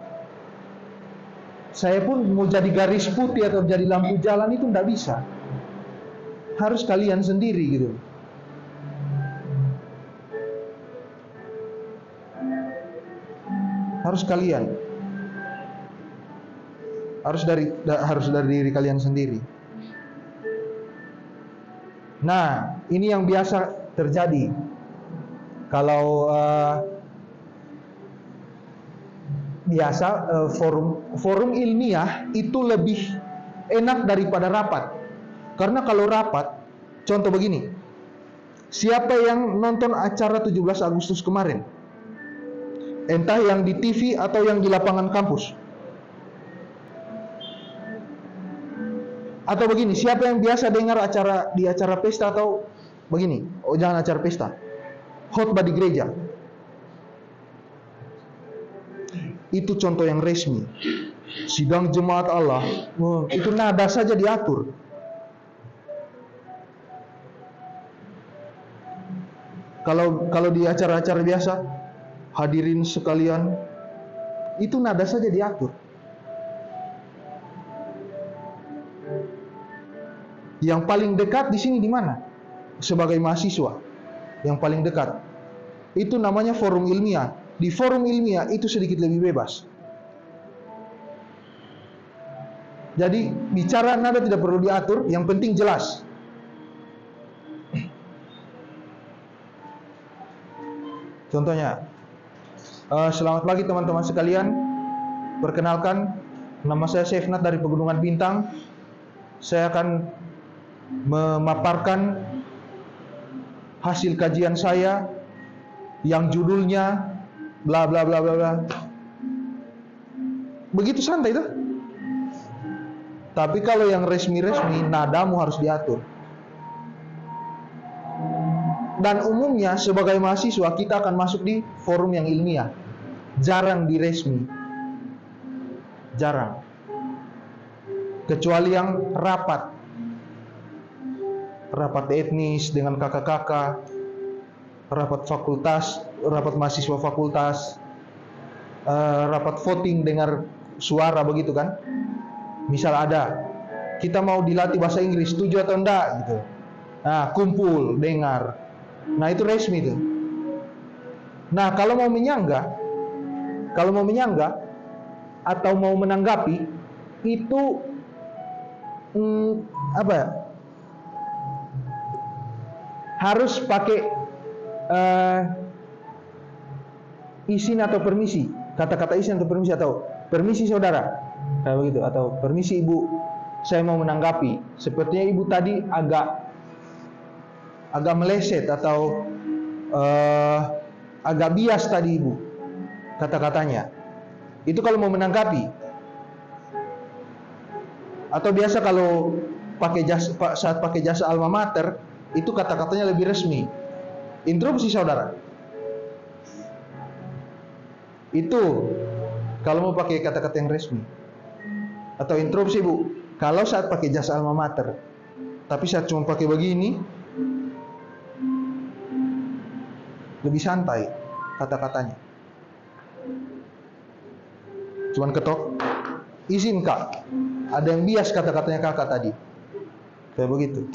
saya pun mau jadi garis putih atau jadi lampu jalan itu tidak bisa. Harus kalian sendiri gitu. Harus kalian. Harus dari diri kalian sendiri. Nah, ini yang biasa terjadi. Kalau forum ilmiah itu lebih enak daripada rapat. Karena kalau rapat, contoh begini. Siapa yang nonton acara 17 Agustus kemarin? Entah yang di TV atau yang di lapangan kampus. Atau begini, siapa yang biasa dengar di acara pesta atau begini? Oh, jangan acara pesta. Khotbah di gereja. Itu contoh yang resmi. Sidang jemaat Allah, itu nada saja diatur. Kalau di acara-acara biasa, hadirin sekalian, itu nada saja diatur. Yang paling dekat di sini di mana? Sebagai mahasiswa, yang paling dekat. Itu namanya forum ilmiah. Di forum ilmiah itu sedikit lebih bebas. Jadi bicara nada tidak perlu diatur, yang penting jelas. Contohnya, selamat pagi teman-teman sekalian. Perkenalkan, nama saya Sefnat dari Pegunungan Bintang. Saya akan memaparkan hasil kajian saya yang judulnya bla bla bla bla bla. Begitu santai tuh. Tapi kalau yang resmi-resmi, nadamu harus diatur. Dan umumnya sebagai mahasiswa kita akan masuk di forum yang ilmiah. Jarang di resmi. Jarang. Kecuali yang rapat. Rapat etnis dengan kakak-kakak, rapat fakultas, rapat mahasiswa fakultas, rapat voting dengar suara begitu kan. Misal ada, kita mau dilatih bahasa Inggris, setuju atau enggak gitu. Nah, kumpul, dengar. Nah, itu resmi tuh. Nah, kalau mau menyanggah atau mau menanggapi, itu apa ya? Harus pakai izin atau permisi, kata-kata izin atau permisi, atau permisi saudara, kayak begitu, atau permisi ibu, saya mau menanggapi. Sepertinya ibu tadi agak meleset atau agak bias tadi ibu kata-katanya. Itu kalau mau menanggapi. Atau biasa kalau saat pakai jasa alma mater, itu kata-katanya lebih resmi. Interupsi saudara. Itu kalau mau pakai kata-kata yang resmi. Atau interupsi bu, kalau saat pakai jasa alma mater. Tapi saat cuma pakai begini, lebih santai kata-katanya. Cuman ketok, izin kak, ada yang bias kata-katanya kakak tadi. Kayak begitu.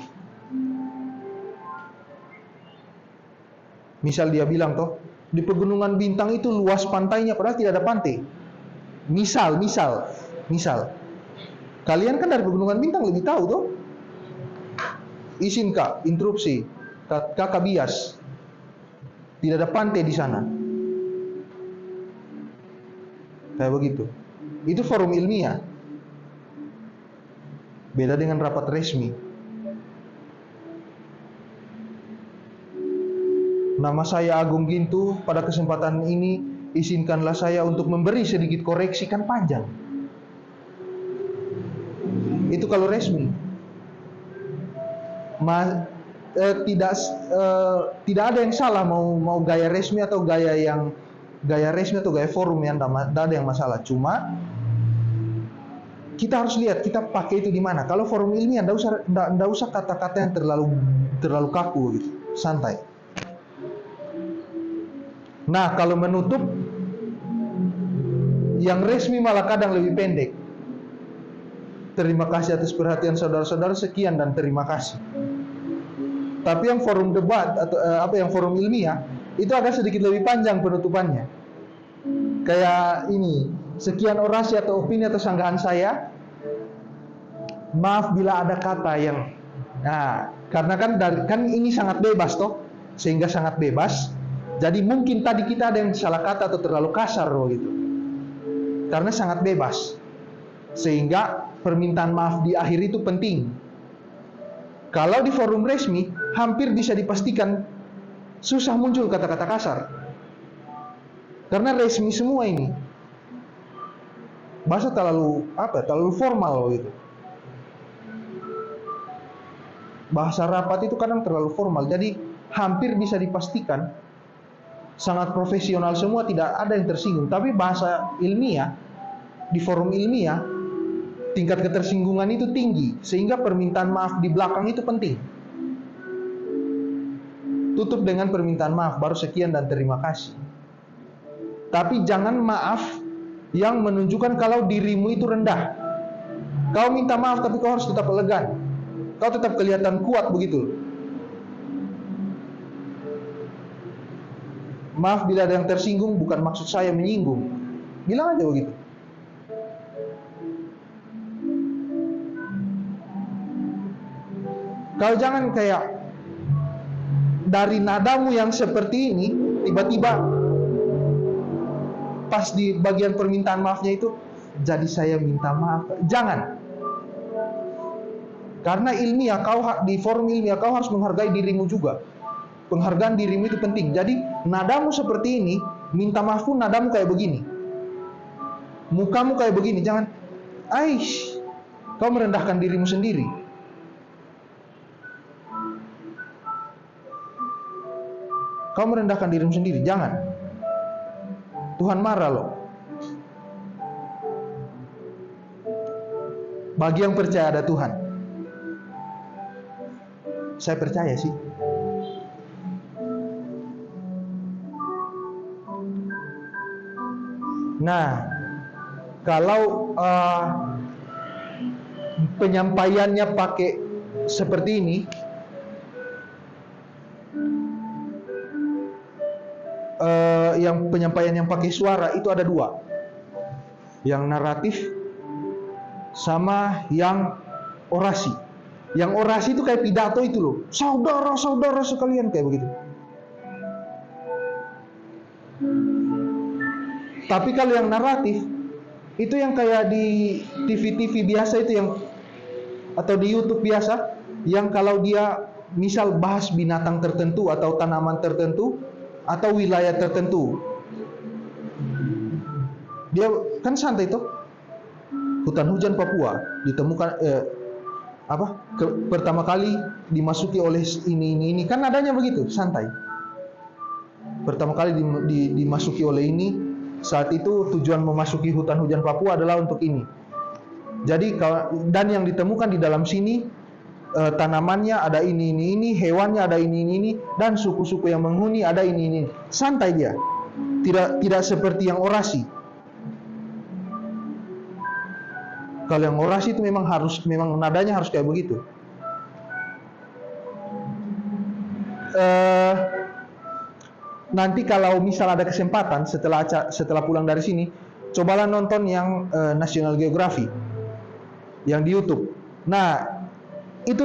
Misal dia bilang toh, di Pegunungan Bintang itu luas pantainya, padahal tidak ada pantai. Misal, kalian kan dari Pegunungan Bintang lebih tahu toh. Izin kak, interupsi, kakak bias. Tidak ada pantai di sana. Kayak begitu. Itu forum ilmiah. Beda dengan rapat resmi. Nama saya Agung Gintu. Pada kesempatan ini izinkanlah saya untuk memberi sedikit koreksi, kan panjang. Itu kalau resmi. Tidak ada yang salah mau gaya resmi atau gaya resmi atau gaya forum, yang tidak ada yang masalah. Cuma kita harus lihat kita pakai itu di mana. Kalau forum ilmiah tidak usah kata-kata yang terlalu kaku gitu, santai. Nah, kalau menutup yang resmi malah kadang lebih pendek. Terima kasih atas perhatian saudara-saudara, sekian dan terima kasih. Tapi yang forum debat atau yang forum ilmiah itu agak sedikit lebih panjang penutupannya. Kayak ini, sekian orasi atau opini atau sanggahan saya. Maaf bila ada kata yang karena kan ini sangat bebas toh, sehingga sangat bebas. Jadi mungkin tadi kita ada yang salah kata atau terlalu kasar gitu. Karena sangat bebas. Sehingga permintaan maaf di akhir itu penting. Kalau di forum resmi hampir bisa dipastikan susah muncul kata-kata kasar. Karena resmi semua ini. Bahasa terlalu formal gitu. Bahasa rapat itu kadang terlalu formal, jadi hampir bisa dipastikan sangat profesional semua, tidak ada yang tersinggung. Tapi bahasa ilmiah, di forum ilmiah, tingkat ketersinggungan itu tinggi, sehingga permintaan maaf di belakang itu penting. Tutup dengan permintaan maaf, baru sekian dan terima kasih. Tapi jangan maaf yang menunjukkan kalau dirimu itu rendah. Kau minta maaf tapi kau harus tetap elegan. Kau tetap kelihatan kuat begitu. Maaf bila ada yang tersinggung, bukan maksud saya menyinggung. Bilang aja begitu. Kau jangan kayak dari nadamu yang seperti ini, tiba-tiba pas di bagian permintaan maafnya itu, jadi saya minta maaf. Jangan. Karena ilmiah, di forum ilmiah kau harus menghargai dirimu juga. Penghargaan dirimu itu penting. Jadi nadamu seperti ini, minta maaf pun nadamu kayak begini, mukamu kayak begini. Jangan, kau merendahkan dirimu sendiri. Kau merendahkan dirimu sendiri. Jangan. Tuhan marah loh. Bagi yang percaya ada Tuhan. Saya percaya sih. Nah, kalau penyampaiannya pakai seperti ini, yang penyampaian yang pakai suara itu ada dua, yang naratif sama yang orasi. Yang orasi itu kayak pidato itu loh, saudara-saudara sekalian, kayak begitu. Tapi kalau yang naratif itu yang kayak di TV-TV biasa itu, yang atau di YouTube biasa, yang kalau dia misal bahas binatang tertentu atau tanaman tertentu atau wilayah tertentu, dia kan santai tuh. Hutan hujan Papua ditemukan pertama kali dimasuki oleh ini kan adanya begitu, santai. Pertama kali dimasuki oleh ini, saat itu tujuan memasuki hutan hujan Papua adalah untuk ini. Jadi dan yang ditemukan di dalam sini tanamannya ada ini, hewannya ada ini, dan suku-suku yang menghuni ada ini. Santai dia. Tidak seperti yang orasi. Kalau yang orasi itu memang nadanya harus kayak begitu. Nanti kalau misal ada kesempatan setelah pulang dari sini, cobalah nonton yang National Geographic yang di YouTube. Nah, itu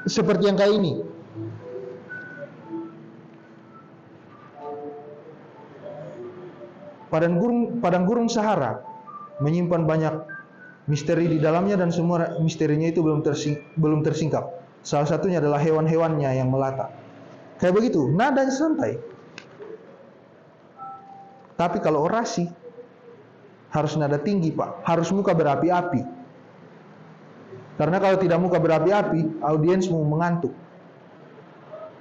seperti yang kayak ini. Padang gurun Sahara menyimpan banyak misteri di dalamnya, dan semua misterinya itu belum tersingkap. Salah satunya adalah hewan-hewannya yang melata. Kayak begitu, nadanya santai. Tapi kalau orasi harus nada tinggi, Pak. Harus muka berapi-api. Karena kalau tidak muka berapi-api, audiensmu mengantuk.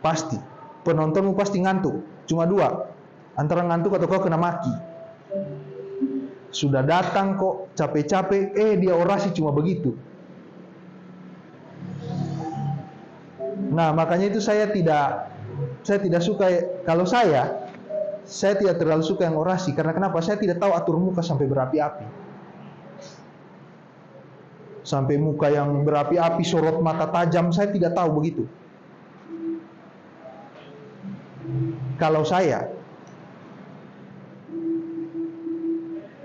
Pasti. Penontonmu pasti ngantuk. Cuma dua, antara ngantuk atau kau kena maki. Sudah datang kok capek-capek, dia orasi cuma begitu. Nah, makanya itu saya tidak suka. Kalau saya saya tidak terlalu suka yang orasi. Karena kenapa? Saya tidak tahu atur muka sampai berapi-api. Sampai muka yang berapi-api, sorot mata tajam, saya tidak tahu begitu. Kalau saya,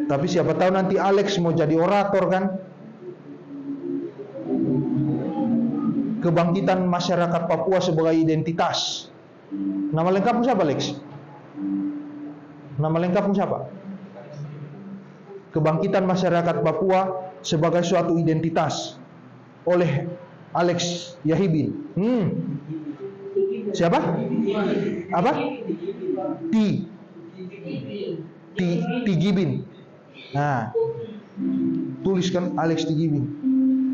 tapi siapa tahu nanti Alex mau jadi orator kan? Kebangkitan masyarakat Papua sebagai identitas. Nama lengkapmu siapa, Alex? Nama lengkapmu siapa? Kebangkitan masyarakat Papua sebagai suatu identitas oleh Alex Yahibin. Siapa? Apa? Tigibin. Nah, tuliskan Alex Tigibin.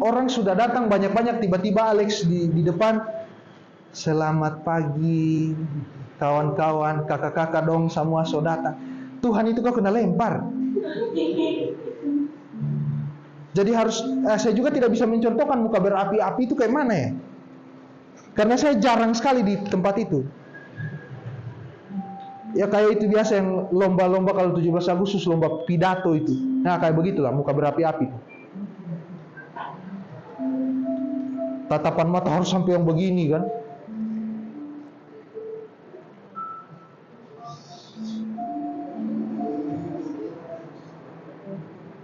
Orang sudah datang banyak-banyak, tiba-tiba Alex di depan. Selamat pagi kawan-kawan, kakak-kakak dong, semua sudah datang. Tuhan itu kau kena lempar. Jadi saya juga tidak bisa mencontohkan muka berapi-api itu kayak mana ya. Karena saya jarang sekali di tempat itu. Ya kayak itu biasa yang lomba-lomba kalau 17 Agustus, lomba pidato itu. Nah kayak begitulah muka berapi-api. Tatapan mata harus sampai yang begini kan.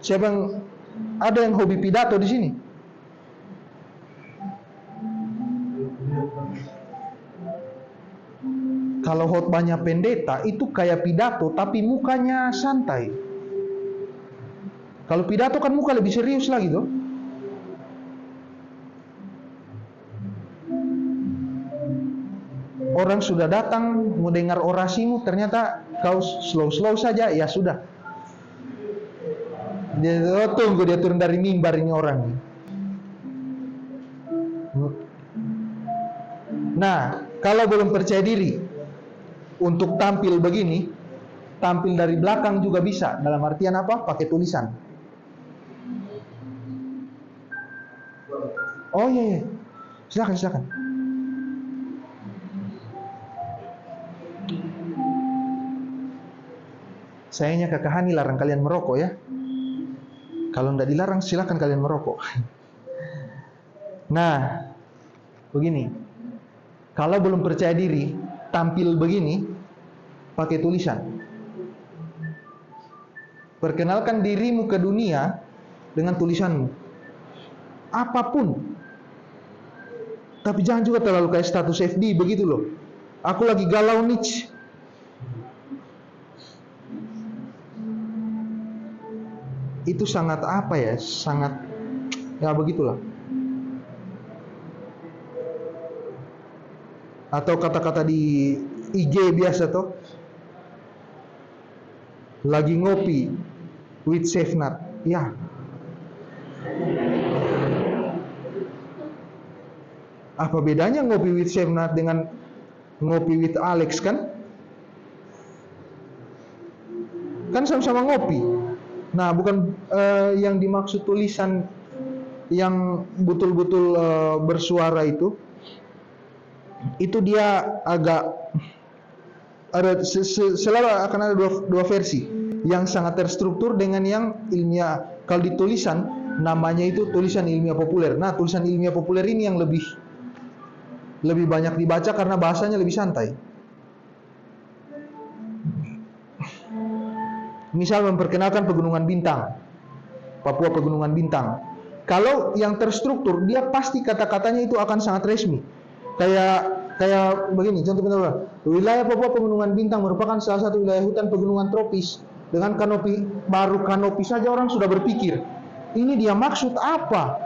Siapa yang ada yang hobi pidato di sini? Kalau khotbahnya pendeta itu kayak pidato tapi mukanya santai. Kalau pidato kan muka lebih serius lagi tuh. Orang sudah datang mau dengar orasimu, ternyata kau slow-slow saja, ya sudah. Tunggu dia turun dari mimbar ini orang. Nah, kalau belum percaya diri untuk tampil begini, tampil dari belakang juga bisa. Dalam artian apa? Pakai tulisan. Oh iya, silakan. Sayangnya Kakak Hani larang kalian merokok ya. Kalau tidak dilarang silakan kalian merokok. Nah, begini. Kalau belum percaya diri, tampil begini, pakai tulisan. Perkenalkan dirimu ke dunia dengan tulisanmu. Apapun. Tapi jangan juga terlalu kayak status FB begitu loh. Aku lagi galau nih. Itu sangat apa ya? Sangat ya begitulah. Atau kata-kata di IG biasa tuh. Lagi ngopi with Chef Nat. Ya. Apa bedanya ngopi with Chef Nat dengan ngopi with Alex kan? Kan sama-sama ngopi. Nah, bukan yang dimaksud tulisan yang betul-betul bersuara itu dia agak ada selalu akan ada dua versi, yang sangat terstruktur dengan yang ilmiah. Kalau di tulisan namanya itu tulisan ilmiah populer. Nah, tulisan ilmiah populer ini yang lebih banyak dibaca karena bahasanya lebih santai. Misal memperkenalkan Pegunungan Bintang, Papua Pegunungan Bintang. Kalau yang terstruktur, dia pasti kata-katanya itu akan sangat resmi. Kayak begini, contoh pertama. Wilayah Papua Pegunungan Bintang merupakan salah satu wilayah hutan pegunungan tropis dengan kanopi, baru kanopi saja orang sudah berpikir, ini dia maksud apa?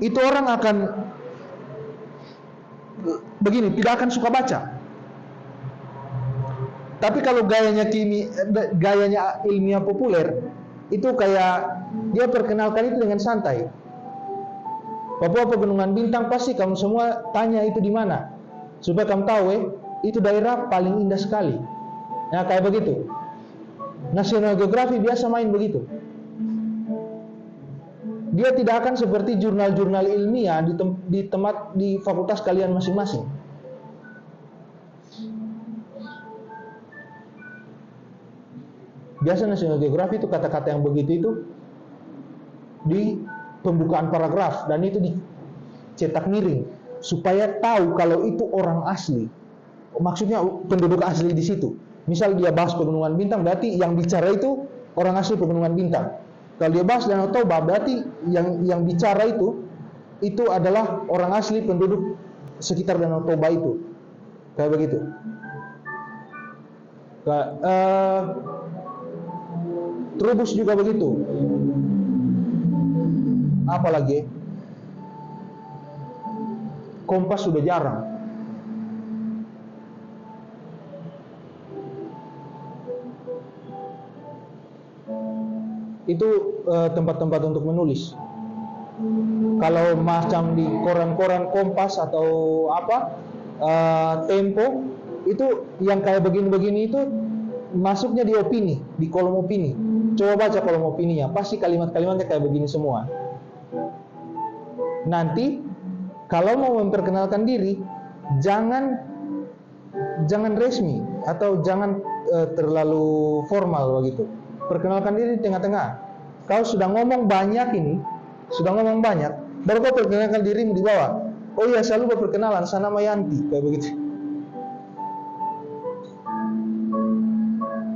Itu orang akan begini, tidak akan suka baca. Tapi kalau gayanya ilmiah populer, itu kayak dia perkenalkan itu dengan santai. Papua Pegunungan Bintang pasti kamu semua tanya itu di mana, supaya kamu tahu itu daerah paling indah sekali. Nah kayak begitu. National Geographic biasa main begitu. dia tidak akan seperti jurnal-jurnal ilmiah di fakultas kalian masing-masing. Biasa National Geographic itu kata-kata yang begitu itu di pembukaan paragraf dan itu dicetak miring supaya tahu kalau itu orang asli. Maksudnya penduduk asli di situ. Misal dia bahas Pegunungan Bintang, berarti yang bicara itu orang asli Pegunungan Bintang. Kalau dia bahas Danau Toba, berarti yang bicara itu adalah orang asli penduduk sekitar Danau Toba itu. Kayak begitu. Trubus juga begitu. Apalagi Kompas sudah jarang. Itu tempat-tempat untuk menulis. Kalau macam di koran-koran Kompas atau Tempo, itu yang kayak begini-begini itu masuknya di opini, di kolom opini. Coba baca kolom opininya, pasti kalimat-kalimatnya kayak begini semua. Nanti kalau mau memperkenalkan diri, jangan resmi atau jangan terlalu formal begitu. Perkenalkan diri di tengah-tengah. Kau sudah ngomong banyak ini, baru kau perkenalkan dirimu di bawah. Oh iya, selalu berperkenalan, saya nama Yanti, kayak begitu.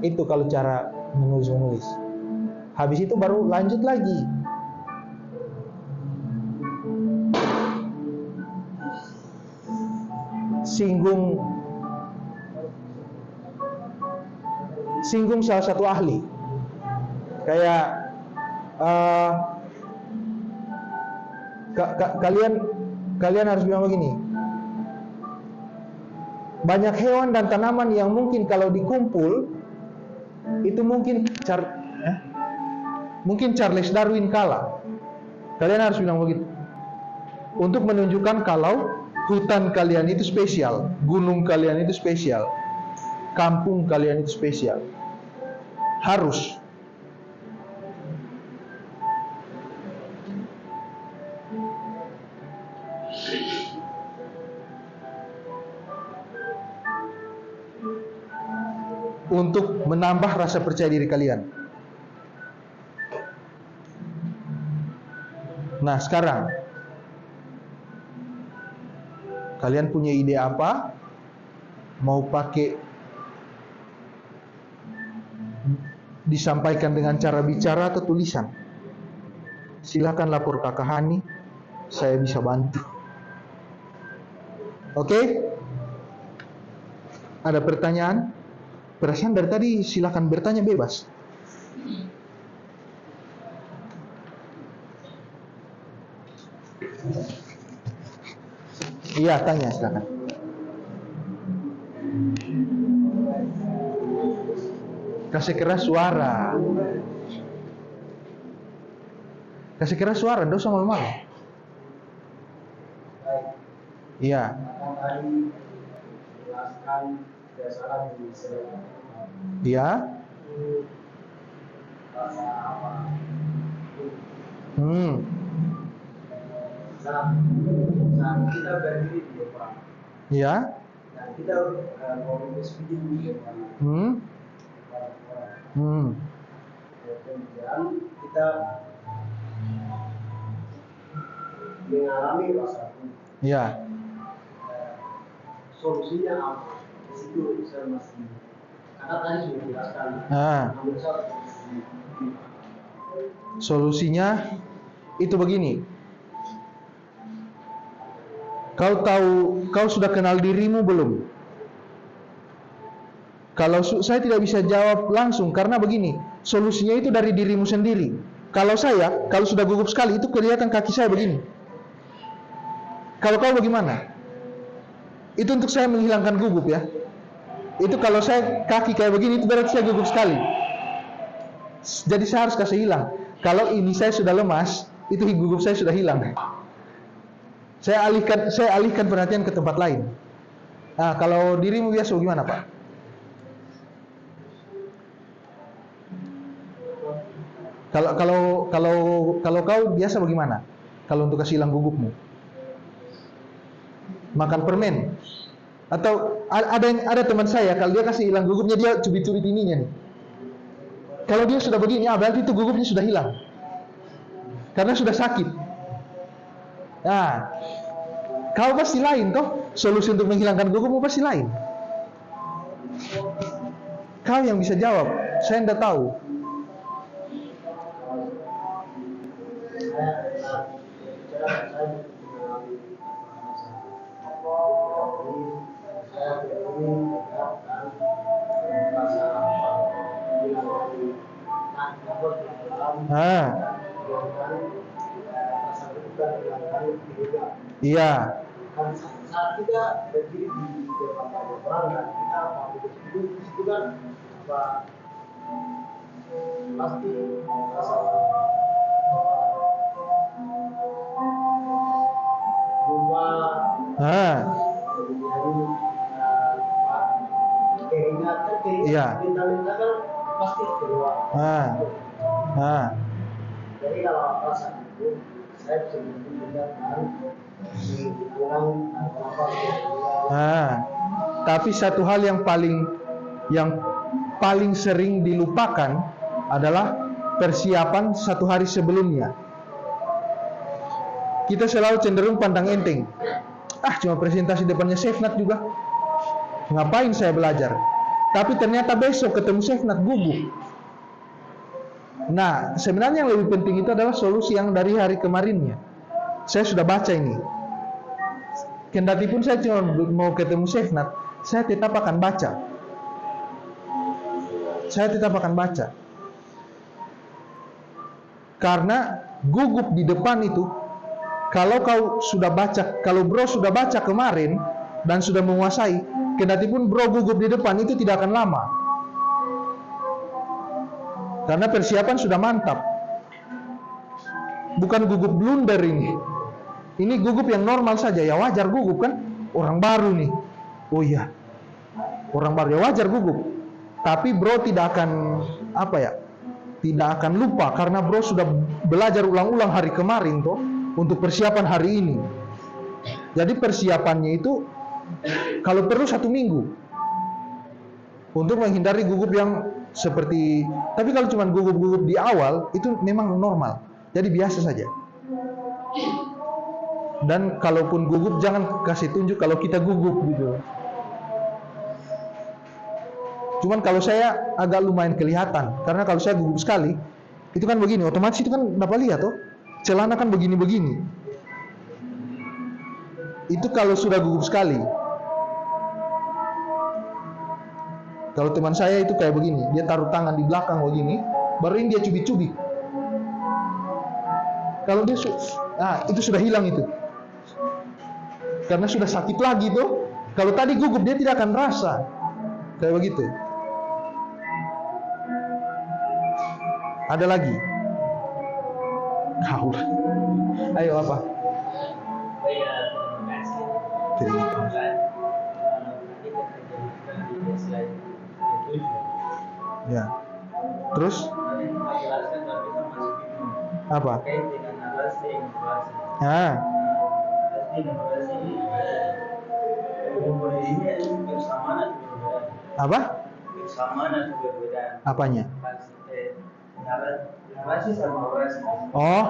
Itu kalau cara menulis. Habis itu baru lanjut lagi. Singgung salah satu ahli. Kayak kalian harus bilang begini. Banyak hewan dan tanaman yang mungkin kalau dikumpul itu mungkin Charles Darwin kalah. Kalian harus bilang begitu. Untuk menunjukkan kalau hutan kalian itu spesial, gunung kalian itu spesial, kampung kalian itu spesial. Harus. Untuk menambah rasa percaya diri kalian. Nah, sekarang kalian punya ide apa? Mau pakai disampaikan dengan cara bicara atau tulisan? Silakan lapor Kakak Hani, saya bisa bantu. Oke? Ada pertanyaan? Perasaan dari tadi silakan bertanya bebas. Iya, tanya silakan. Kasih keras suara. Kasih keras suara, dosa malu-malu. Iya. Iya. Kita berdiri di depan. Iya. Nah, kita komunikasi begini. Kemudian kita mengalami rasa. Iya. Solusinya apa? Di situ saya masih karena tadi sudah dijelaskan. Solusinya itu begini. Kau sudah kenal dirimu belum? Kalau saya tidak bisa jawab langsung karena begini, solusinya itu dari dirimu sendiri. Kalau sudah gugup sekali itu kelihatan kaki saya begini. Kalau kau bagaimana? Itu untuk saya menghilangkan gugup ya. Itu kalau saya kaki kayak begini itu berarti saya gugup sekali. Jadi saya harus kasih hilang. Kalau ini saya sudah lemas, itu gugup saya sudah hilang. Saya alihkan perhatian ke tempat lain. Nah, kalau dirimu biasa bagaimana, Pak? Kalau kau biasa bagaimana? Kalau untuk kasih hilang gugupmu, makan permen, atau ada teman saya kalau dia kasih hilang gugupnya dia cubit-cubit ininya nih. Kalau dia sudah begini, berarti itu gugupnya sudah hilang, karena sudah sakit. Nah, kau pasti lain toh, solusi untuk menghilangkan gugupmu pasti lain. Kau yang bisa jawab, saya tidak tahu. Iya. Saat kita berdiri di depan orang dan kita mau itu kan pasti rasa keinginan kan pasti keluar. Jadi kalau rasa itu saya bisa menunjukkan tapi satu hal yang paling sering dilupakan adalah persiapan satu hari sebelumnya. Kita selalu cenderung pandang enteng. Cuma presentasi depannya Sefnat juga. Ngapain saya belajar? Tapi ternyata besok ketemu Sefnat gugup. Nah, sebenarnya yang lebih penting itu adalah solusi yang dari hari kemarinnya. Saya sudah baca ini. Kendati pun saya cuma mau ketemu Sefnat, saya tetap akan baca. Karena gugup di depan itu, kalau bro sudah baca kemarin dan sudah menguasai, kendati pun bro gugup di depan itu tidak akan lama. Karena persiapan sudah mantap. Bukan gugup blunder ini. Ini gugup yang normal saja, ya wajar gugup kan, orang baru nih. Oh iya, orang baru ya wajar gugup. Tapi bro tidak akan tidak akan lupa karena bro sudah belajar ulang-ulang hari kemarin toh untuk persiapan hari ini. Jadi persiapannya itu kalau perlu 1 minggu untuk menghindari gugup yang seperti. Tapi kalau cuma gugup-gugup di awal itu memang normal. Jadi biasa saja. Dan kalaupun gugup jangan kasih tunjuk kalau kita gugup gitu. Cuman kalau saya agak lumayan kelihatan karena kalau saya gugup sekali itu kan begini, otomatis itu kan dapat lihat tuh celana kan begini-begini. Itu kalau sudah gugup sekali. Kalau teman saya itu kayak begini, dia taruh tangan di belakang begini, baru ini dia cubit-cubit. Kalau dia itu sudah hilang itu. Karena sudah sakit lagi tuh. Kalau tadi gugup dia tidak akan rasa. Kayak begitu. Ada lagi? Kau. Ayo apa? Terima kasih. Ya. Terus? Apa? Apa? Apanya? Oh,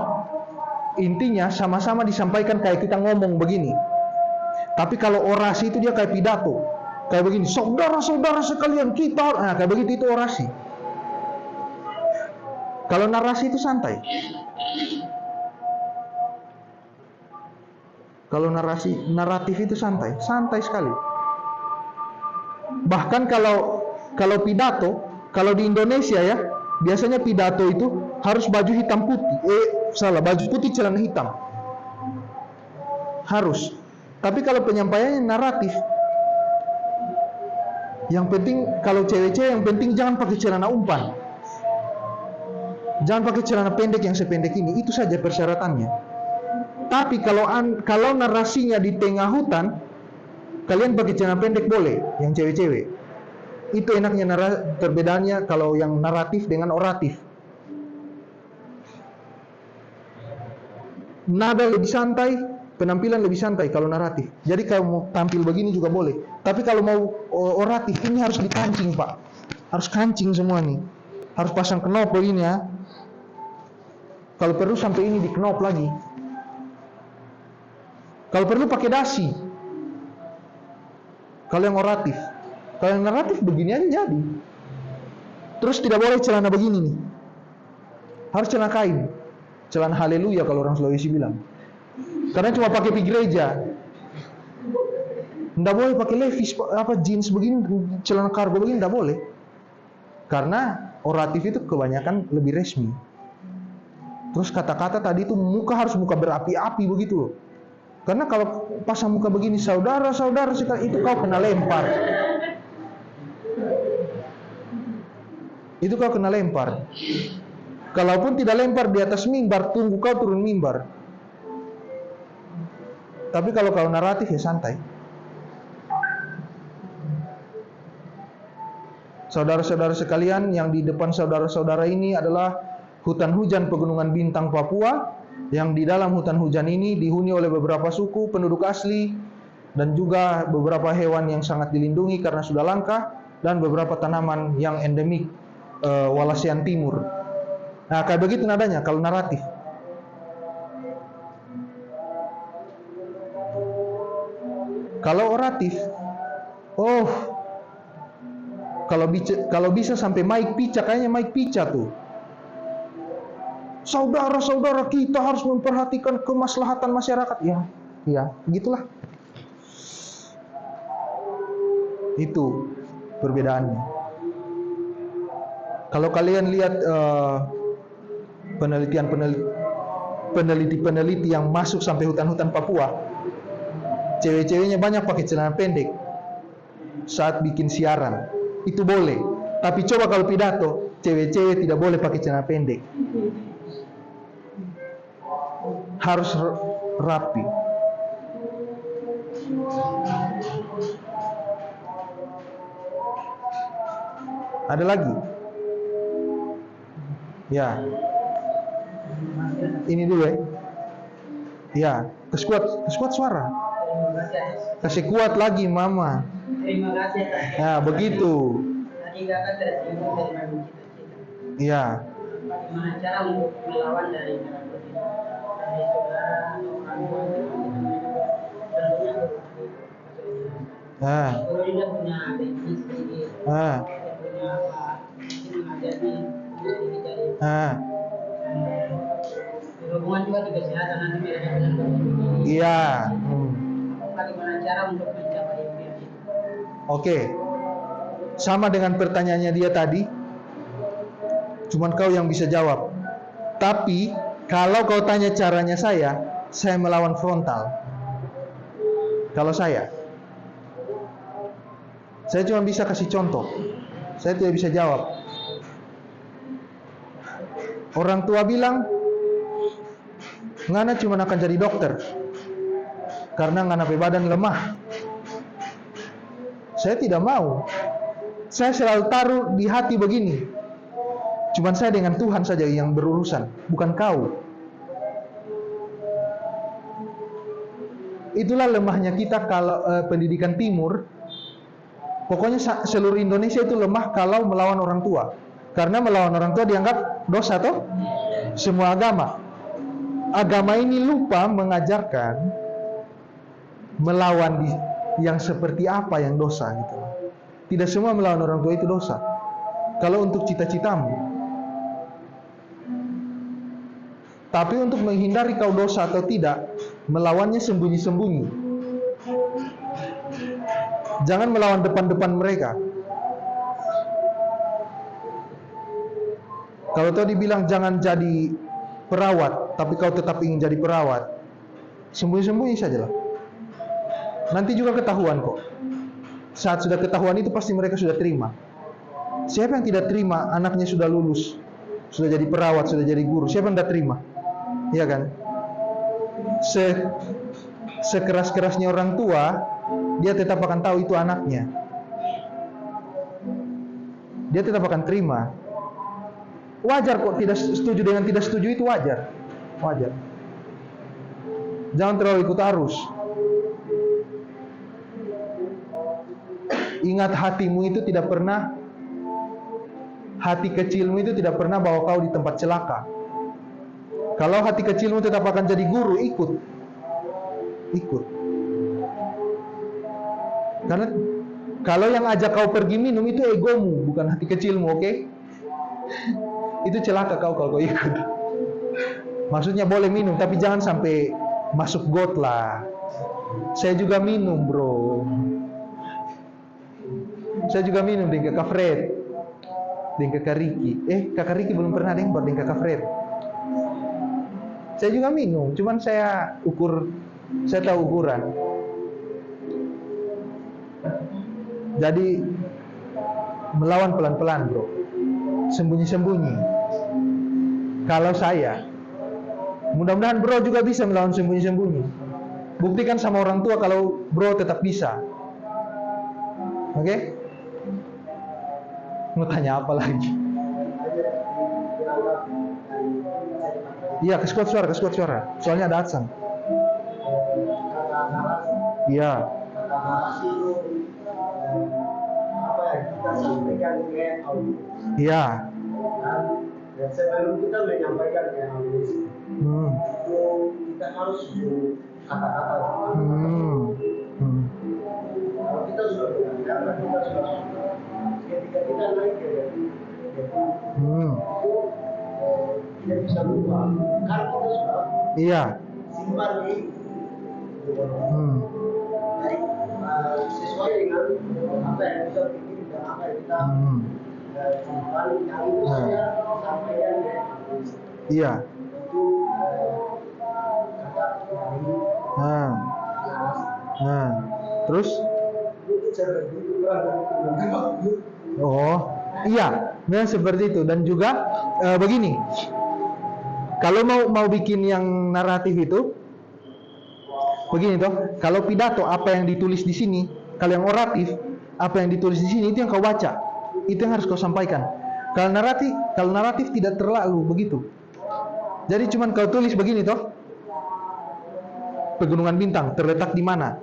intinya sama-sama disampaikan kayak kita ngomong begini. Tapi kalau orasi itu dia kayak pidato, kayak begini, saudara-saudara sekalian kita, kayak begitu itu orasi. Kalau narasi itu santai. Kalau naratif itu santai sekali. Bahkan kalau pidato, kalau di Indonesia ya, biasanya pidato itu harus baju hitam putih. Baju putih celana hitam. Harus. Tapi kalau penyampaiannya naratif, yang penting kalau cewek-cewek yang penting jangan pakai celana umpan. Jangan pakai celana pendek yang sependek ini, itu saja persyaratannya. Tapi kalau narasinya di tengah hutan, kalian pakai celana pendek boleh, yang cewek-cewek. Itu enaknya perbedaannya kalau yang naratif dengan oratif. nada lebih santai, penampilan lebih santai kalau naratif. Jadi kalau mau tampil begini juga boleh. Tapi kalau mau oratif ini harus dikancing, Pak. Harus kancing semua nih. Harus pasang knop begini ya. Kalau perlu sampai ini di knop lagi. Kalau perlu pakai dasi. Kalau yang oratif. Kalau yang naratif begini aja jadi. Terus tidak boleh celana begini nih. Harus celana kain. Celana haleluya kalau orang Sulawesi bilang. Karena cuma pakai di gereja. Nggak boleh pakai levis jeans begini, celana kargo begini nggak boleh. Karena oratif itu kebanyakan lebih resmi. Terus kata-kata tadi itu muka harus muka berapi-api begitu loh. Karena kalau pasang muka begini, saudara-saudara itu kau kena lempar. Itu kau kena lempar. Kalaupun tidak lempar di atas mimbar, tunggu kau turun mimbar. Tapi kalau kau naratif ya santai. Saudara-saudara sekalian, yang di depan saudara-saudara ini adalah hutan hujan Pegunungan Bintang Papua, yang di dalam hutan hujan ini dihuni oleh beberapa suku penduduk asli dan juga beberapa hewan yang sangat dilindungi karena sudah langka, dan beberapa tanaman yang endemik Walasian Timur. Nah, kayak begitu nadanya kalau naratif. Kalau oratif, kalau bisa sampai Mike Pica, kayaknya Mike Pica tuh. Saudara-saudara, kita harus memperhatikan kemaslahatan masyarakat. Ya, gitulah. Itu perbedaannya. Kalau kalian lihat peneliti yang masuk sampai hutan-hutan Papua, cewek-ceweknya banyak pakai celana pendek saat bikin siaran. Itu boleh. Tapi coba kalau pidato, cewek-cewek tidak boleh pakai celana pendek. Harus rapi. Ada lagi? Ya. Ini dulu ya. Ya, keskuat suara. Kasih kuat lagi, Mama. Terima kasih. Nah, begitu. Tadi kakak tersinggung dari cita-cita. Iya. Bagaimana cara untuk melawan dari saudara atau orang tua tentunya Nah. kalau dia punya teknis sedikit, Nah. punya apa, mungkin mengajari sedikit dari. Nah. Berhubungan juga di kesehatan nanti mereka dengan begini. Iya. Bagaimana cara untuk mencapai itu? Oke. Sama dengan pertanyaannya dia tadi. Cuman kau yang bisa jawab. Tapi kalau kau tanya caranya saya melawan frontal. Kalau saya cuma bisa kasih contoh. Saya tidak bisa jawab. Orang tua bilang, ngana cuma akan jadi dokter karena ngana pe badan lemah. Saya tidak mau. Saya selalu taruh di hati begini. Cuman saya dengan Tuhan saja yang berurusan, bukan kau. Itulah lemahnya kita kalau pendidikan timur. Pokoknya seluruh Indonesia itu lemah kalau melawan orang tua. Karena melawan orang tua dianggap dosa toh? Semua agama. Agama ini lupa mengajarkan melawan yang seperti apa yang dosa gitu. Tidak semua melawan orang tua itu dosa. Kalau untuk cita-citamu. Tapi untuk menghindari kau dosa atau tidak, melawannya sembunyi-sembunyi. Jangan melawan depan-depan mereka. Kalau tadi dibilang jangan jadi perawat, tapi kau tetap ingin jadi perawat, sembunyi-sembunyi sajalah. Nanti juga ketahuan kok. Saat sudah ketahuan itu pasti mereka sudah terima. Siapa yang tidak terima anaknya sudah lulus, sudah jadi perawat, sudah jadi guru? Siapa yang tidak terima? Iya kan? Sekeras-kerasnya orang tua, dia tetap akan tahu itu anaknya. Dia tetap akan terima. Wajar kok tidak setuju dengan tidak setuju itu wajar. Wajar. Jangan terlalu ikut arus. Ingat hati kecilmu itu tidak pernah bawa kau di tempat celaka. Kalau hati kecilmu tetap akan jadi guru, ikut. Karena kalau yang ajak kau pergi minum itu egomu, bukan hati kecilmu, oke? Itu celaka kau kalau kau ikut. Maksudnya boleh minum, tapi jangan sampai masuk got lah. Saya juga minum, bro. Saya juga minum dengan Kakak Fred, dengan Kakak Ricky. Kakak Ricky belum pernah dengan Kakak Fred. Saya juga minum, cuman saya tahu ukuran. Jadi melawan pelan-pelan, bro. Sembunyi-sembunyi. Kalau saya, mudah-mudahan bro juga bisa melawan sembunyi-sembunyi. Buktikan sama orang tua kalau bro tetap bisa. Oke? Mau tanya apa lagi? Iya, kesekuat suara. Soalnya ada adsan. Iya. Kita sampaikan ke audiens. Iya. Dan sebelum kita menyampaikan ke audiens, kita harus kata-kata. Kalau kita sudah belajar, kita sudah ketika kita naik ke tidak bisa lupa. Karena kita sudah simpan di jadi sesuai dengan apa yang kita pikir dan apa yang kita simpan, yang itu saya sampaikan ke audiens. Iya. Itu kata dari Terus? Oh, iya, memang seperti itu. Dan juga begini, kalau mau bikin yang naratif itu, begini toh. Kalau pidato apa yang ditulis di sini, kalau yang oratif apa yang ditulis di sini itu yang kau baca, itu yang harus kau sampaikan. Kalau naratif tidak terlalu begitu. Jadi cuman kau tulis begini toh. Pegunungan Bintang terletak di mana?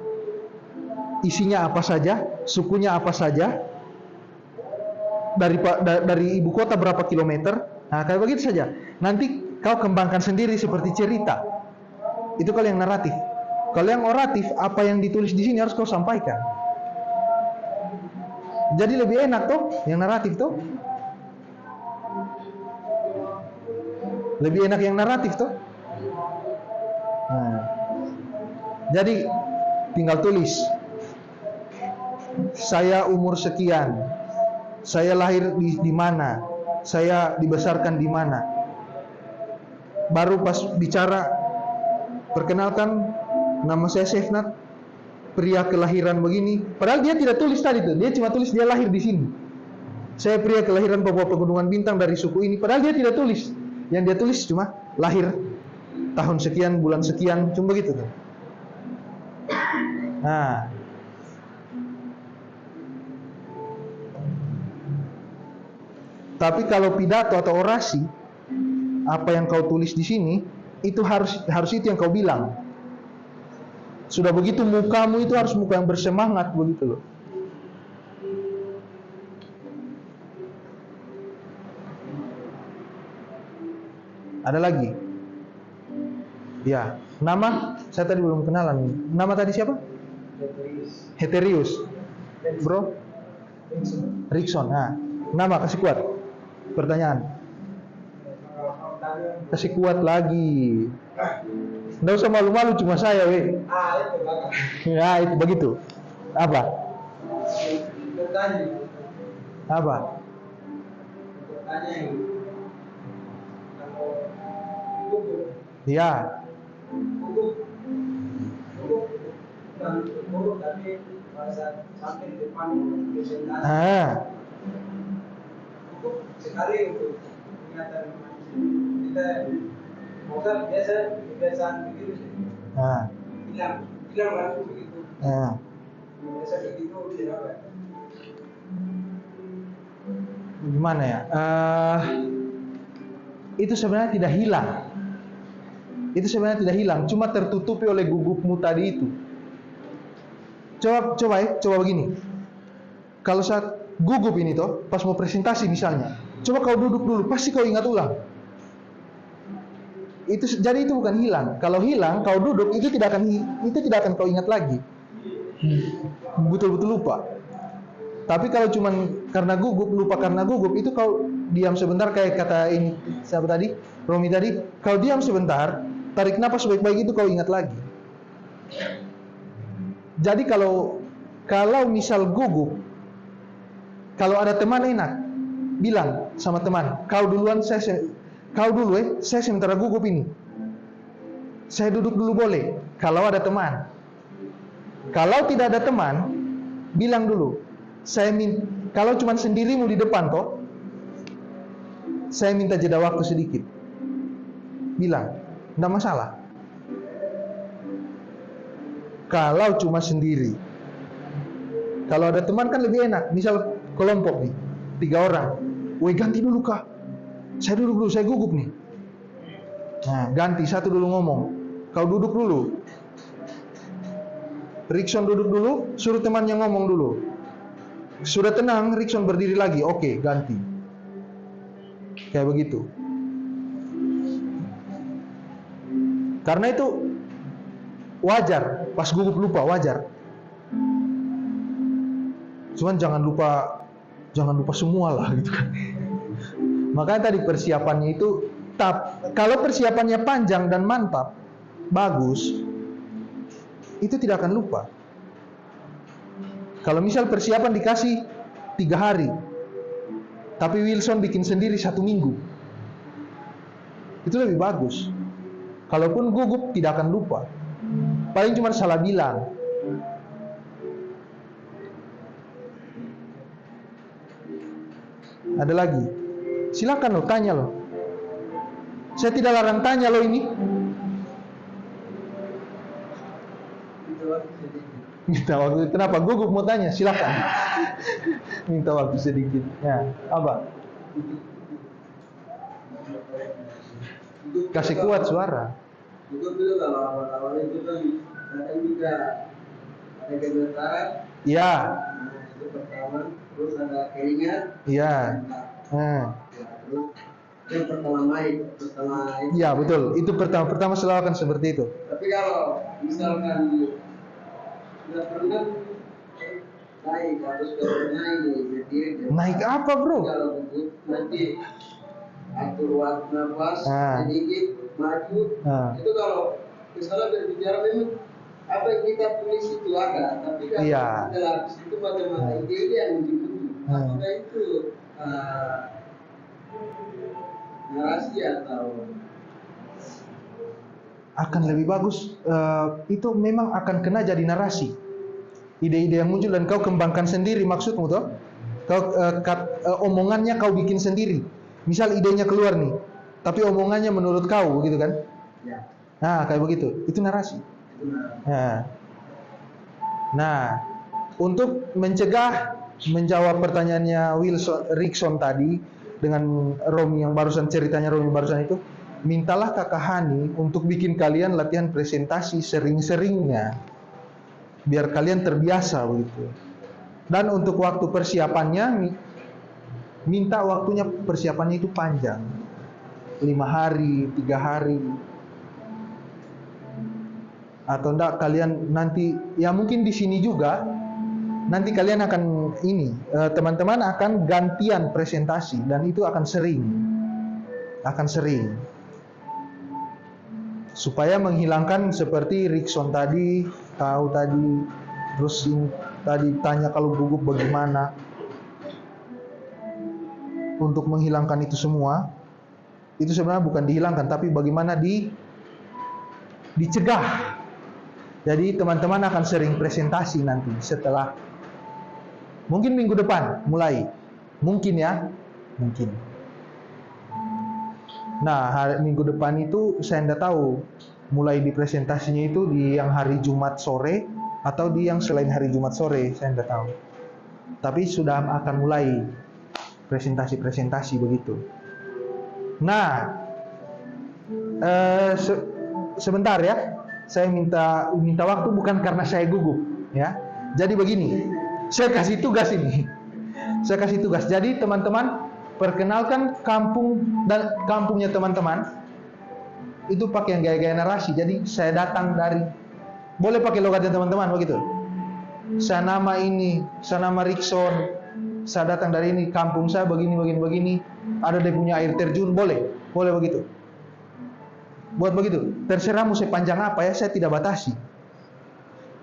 Isinya apa saja, sukunya apa saja, dari ibu kota berapa kilometer. Nah, kayak begitu saja. Nanti kau kembangkan sendiri seperti cerita. Itu kalau yang naratif. Kalau yang oratif, apa yang ditulis di sini harus kau sampaikan. Jadi lebih enak tuh yang naratif tuh. Lebih enak yang naratif tuh. Nah, jadi tinggal tulis. Saya umur sekian. Saya lahir di mana? Saya dibesarkan di mana? Baru pas bicara, perkenalkan, nama saya Sefnat, pria kelahiran begini. Padahal dia tidak tulis tadi tuh. Dia cuma tulis dia lahir di sini. Saya pria kelahiran Papua Pegunungan Bintang dari suku ini. Padahal dia tidak tulis. Yang dia tulis cuma lahir tahun sekian, bulan sekian, cuma begitu tuh. Nah, tapi kalau pidato atau orasi, apa yang kau tulis di sini itu harus itu yang kau bilang. Sudah begitu mukamu itu harus muka yang bersemangat begitu loh. Ada lagi? Ya, nama saya tadi belum kenalan. Nama tadi siapa? Heterius. Bro? Rickson. Nah, nama kasih kuat. Pertanyaan. Kasih kuat lagi. Nggak usah malu-malu, cuma saya, weh. Itu Ya, itu begitu. Apa? Apa? Ya. Sekali untuk ingatan kita bukan biasa kebiasaan begitu sih. Bilang langsung begitu. Biasa begitu tidak apa. Gimana ya? Itu sebenarnya tidak hilang. itu sebenarnya tidak hilang, cuma tertutupi oleh gugupmu tadi itu. Coba begini. Kalau saat gugup ini toh, pas mau presentasi misalnya, coba kau duduk dulu, pasti kau ingat ulang. Jadi itu bukan hilang. Kalau hilang, kau duduk itu tidak akan kau ingat lagi. Betul-betul lupa. Tapi kalau cuman karena gugup, lupa karena gugup, itu kau diam sebentar, kayak kata ini siapa tadi? Romi tadi, kau diam sebentar, tarik napas baik-baik, itu kau ingat lagi. Jadi kalau misal gugup, kalau ada teman enak, bilang sama teman, kau dulu saya sementara gugup ini. Saya duduk dulu boleh, kalau ada teman. Kalau tidak ada teman, bilang dulu, kalau cuma sendirimu di depan toh, saya minta jeda waktu sedikit. Bilang, enggak masalah. Kalau cuma sendiri. Kalau ada teman kan lebih enak. Misal kelompok nih, 3 orang. Woi, ganti dulu kak. Saya duduk dulu, saya gugup nih. Nah, ganti, satu dulu ngomong. Kau duduk dulu. Rickson duduk dulu, suruh temannya ngomong dulu. Sudah tenang, Rickson berdiri lagi. Oke, ganti. Kayak begitu. Karena itu wajar, pas gugup lupa, wajar. Cuman jangan lupa semua lah gitu kan. Makanya tadi persiapannya itu kalau persiapannya panjang dan mantap, bagus, itu tidak akan lupa. Kalau misal persiapan dikasih 3 hari, tapi Wilson bikin sendiri 1 minggu, itu lebih bagus. Kalaupun gugup tidak akan lupa, paling cuma salah bilang. Ada lagi, silakan lo, tanya lo. Saya tidak larang tanya lo ini. Minta waktu, kenapa gugup mau tanya? Silakan. Minta waktu sedikit. Ya, apa? Kasih kuat suara. Itu dulu kalau awal-awal itu kan kadang juga ada gemetaran. Iya. Nah, itu pertama, terus ada keringat. Iya. Terus itu pertama itu. Iya, betul. Itu pertama selalu akan seperti itu. Tapi kalau misalkan sudah pernah naik, harus naik berdiri. Naik apa, bro? Kalau begitu nanti atur waktu nafas sedikit maju. Itu kalau misalnya berbicara memang apa yang kita tulis itu ada, tapi kalau kita lapis itu mata-mata ide yang dibutuh. Apakah itu narasi atau akan lebih bagus? Itu memang akan kena jadi narasi. Ide-ide yang muncul dan kau kembangkan sendiri, maksudmu toh? Kau omongannya kau bikin sendiri. Misal idenya keluar nih, tapi omongannya menurut kau, gitu kan? Ya. Nah, kayak begitu. Itu narasi. Nah, untuk menjawab pertanyaannya Rickson tadi dengan Romi yang barusan, ceritanya Romi barusan itu, mintalah kakak Hani untuk bikin kalian latihan presentasi sering-seringnya, biar kalian terbiasa begitu. Dan untuk waktu persiapannya, minta waktunya persiapannya itu panjang, 5 hari, 3 hari, atau enggak kalian nanti, ya mungkin di sini juga nanti kalian akan teman-teman akan gantian presentasi, dan itu akan sering, supaya menghilangkan seperti Rickson tadi, kau tadi, terus tadi tanya kalau gugup bagaimana. Untuk menghilangkan itu semua, itu sebenarnya bukan dihilangkan, tapi bagaimana dicegah. Jadi teman-teman akan sering presentasi nanti setelah mungkin minggu depan mulai, mungkin. Nah, minggu depan itu saya tidak tahu mulai di presentasinya itu di yang hari Jumat sore atau di yang selain hari Jumat sore, saya tidak tahu. Tapi sudah akan mulai presentasi begitu. Nah, sebentar ya. Saya minta waktu bukan karena saya gugup ya. Jadi begini, saya kasih tugas ini. Saya kasih tugas. Jadi teman-teman, perkenalkan kampung dan kampungnya teman-teman. Itu pakai yang gaya-gaya narasi. Jadi saya datang dari, boleh pakai logatnya teman-teman begitu. Saya nama ini, saya nama Rickson. Saya datang dari ini, kampung saya begini. Ada dia punya air terjun, boleh begitu. Buat begitu, terserah mau sepanjang apa ya, saya tidak batasi.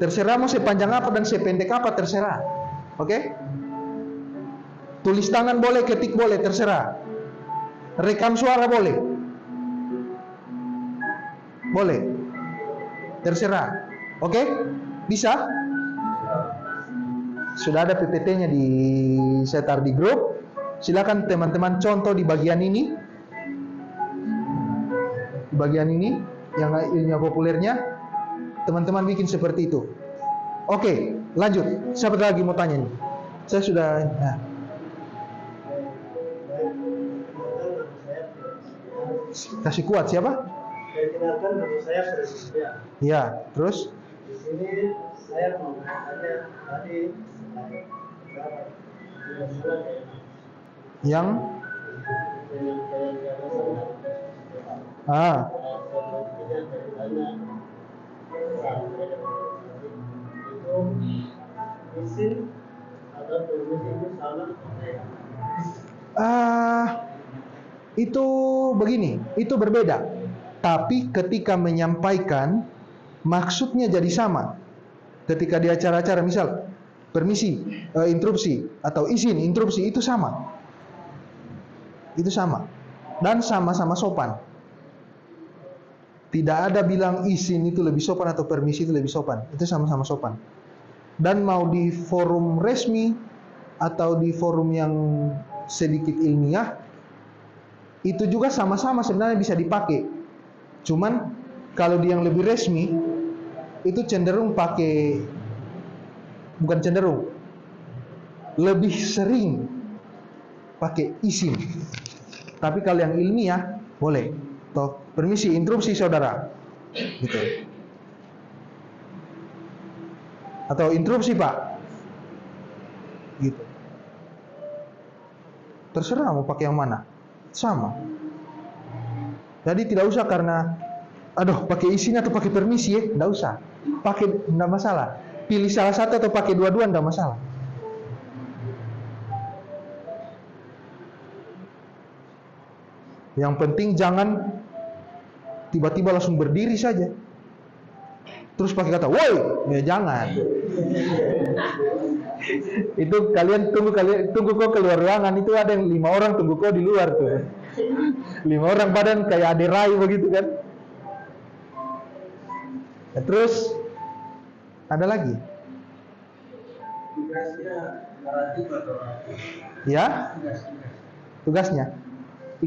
Terserah mau sepanjang apa dan sependek apa, terserah. Oke? Tulis tangan boleh, ketik boleh, terserah. Rekam suara boleh. Boleh. Terserah. Oke? Bisa? Sudah ada PPT-nya di saya taruh di grup. Silakan teman-teman contoh di bagian ini. Bagian ini yang ilmiah populernya teman-teman bikin seperti itu. Oke, lanjut. Siapa lagi mau tanya nih? Saya sudah kasih kuat siapa? Perkenalkan, nama saya Presiden. Ya, terus? Di sini saya mau bertanya tadi yang izin atau permisi itu sama itu begini, itu berbeda. Tapi ketika menyampaikan maksudnya jadi sama. Ketika di acara-acara misal permisi, interupsi atau izin interupsi itu sama. Itu sama. Dan sama-sama sopan. Tidak ada bilang izin itu lebih sopan atau permisi itu lebih sopan. Itu sama-sama sopan. Dan mau di forum resmi atau di forum yang sedikit ilmiah, itu juga sama-sama sebenarnya bisa dipakai. Cuman kalau di yang lebih resmi, itu cenderung pakai, bukan cenderung, lebih sering pakai izin. Tapi kalau yang ilmiah, boleh. Toh, permisi, interupsi saudara. Gitu. Atau interupsi Pak. Gitu. Terserah mau pakai yang mana. Sama. Jadi tidak usah karena, aduh pakai izin atau pakai permisi ya, tidak usah. Pakai, tidak masalah. Pilih salah satu atau pakai dua-dua, tidak masalah. Yang penting jangan tiba-tiba langsung berdiri saja. Terus pakai kata, woi, ya jangan. Itu kalian tunggu kok keluar ruangan, itu ada yang 5 orang tunggu kok di luar tuh. 5 orang badan kayak aderai begitu kan. Ya, terus ada lagi. Tugasnya naratif atau Ya? Tugasnya.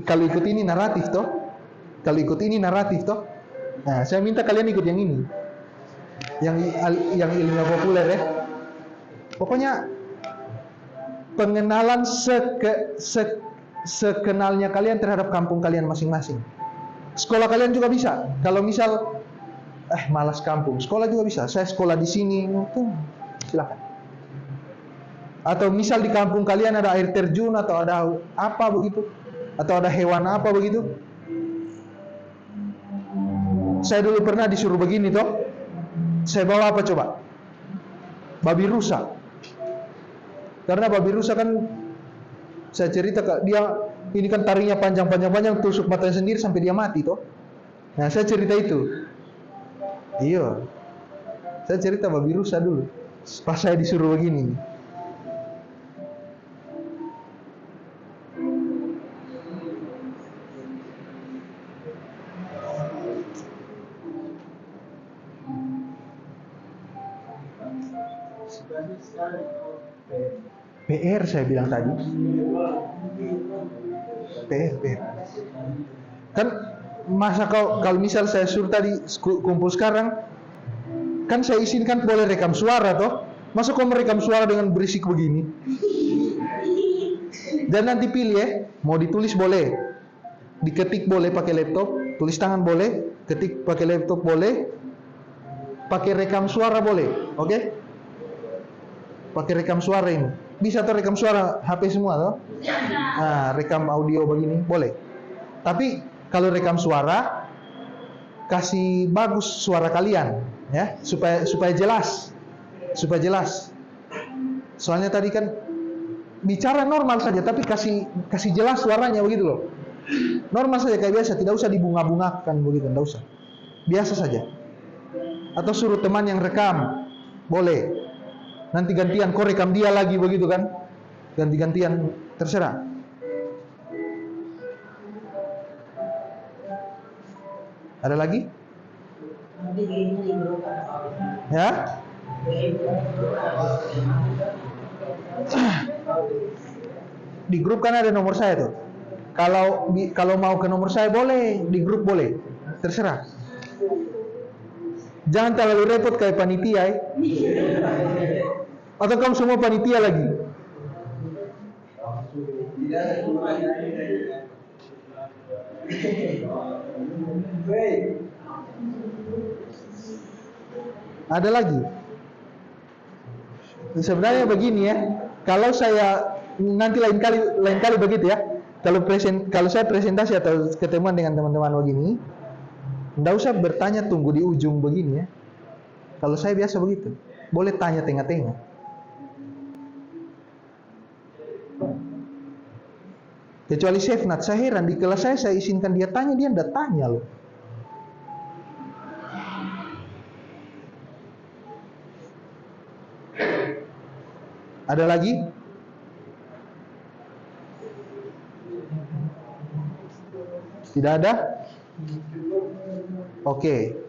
Kalau ikut ini naratif toh. Kalau ikut ini naratif toh. Nah, saya minta kalian ikut yang ini. Yang ilmiah populer ya. Pokoknya pengenalan sekenalnya kalian terhadap kampung kalian masing-masing. Sekolah kalian juga bisa. Kalau misal malas kampung, sekolah juga bisa. Saya sekolah di sini, silakan. Atau misal di kampung kalian ada air terjun atau ada apa begitu, atau ada hewan apa begitu. Saya dulu pernah disuruh begini toh. Saya bawa apa coba? Babi rusa. Karena babi rusa kan, saya cerita dia ini kan taringnya panjang, tusuk matanya sendiri sampai dia mati toh. Nah, saya cerita itu. Iya. Saya cerita babi rusa dulu. Pas saya disuruh begini. PR saya bilang tadi. PR. Kan masa kalau misal saya suruh tadi kumpul sekarang, kan saya izinkan boleh rekam suara toh. Masa kau merekam suara dengan berisik begini? Dan nanti pilih ya, mau ditulis boleh, diketik boleh pakai laptop, tulis tangan boleh, ketik pakai laptop boleh, pakai rekam suara boleh, oke? Pakai rekam suara ini, bisa tuh rekam suara HP semua tuh? Nah, rekam audio begini boleh. Tapi kalau rekam suara, kasih bagus suara kalian, ya, supaya jelas, Soalnya tadi kan bicara normal saja, tapi kasih jelas suaranya begitu loh. Normal saja kayak biasa, tidak usah dibunga-bungakan begitu, tidak usah. Biasa saja. Atau suruh teman yang rekam, boleh. Nanti gantian, kau rekam dia lagi begitu kan? Ganti-gantian, terserah. Ada lagi? Ya? Di grup kan ada nomor saya tuh. Kalau mau ke nomor saya boleh, di grup boleh, terserah. Jangan terlalu repot kayak panitia, Atau kamu semua panitia lagi? Ada lagi? Sebenarnya begini ya, kalau saya nanti lain kali begitu ya. Kalau saya presentasi atau ketemuan dengan teman-teman begini, nggak usah bertanya tunggu di ujung begini ya. Kalau saya biasa begitu, boleh tanya tengah-tengah. Kecuali Chefnat, saya heran di kelas saya izinkan dia tanya, dia nggak tanya loh. Ada lagi? Tidak ada? Oke.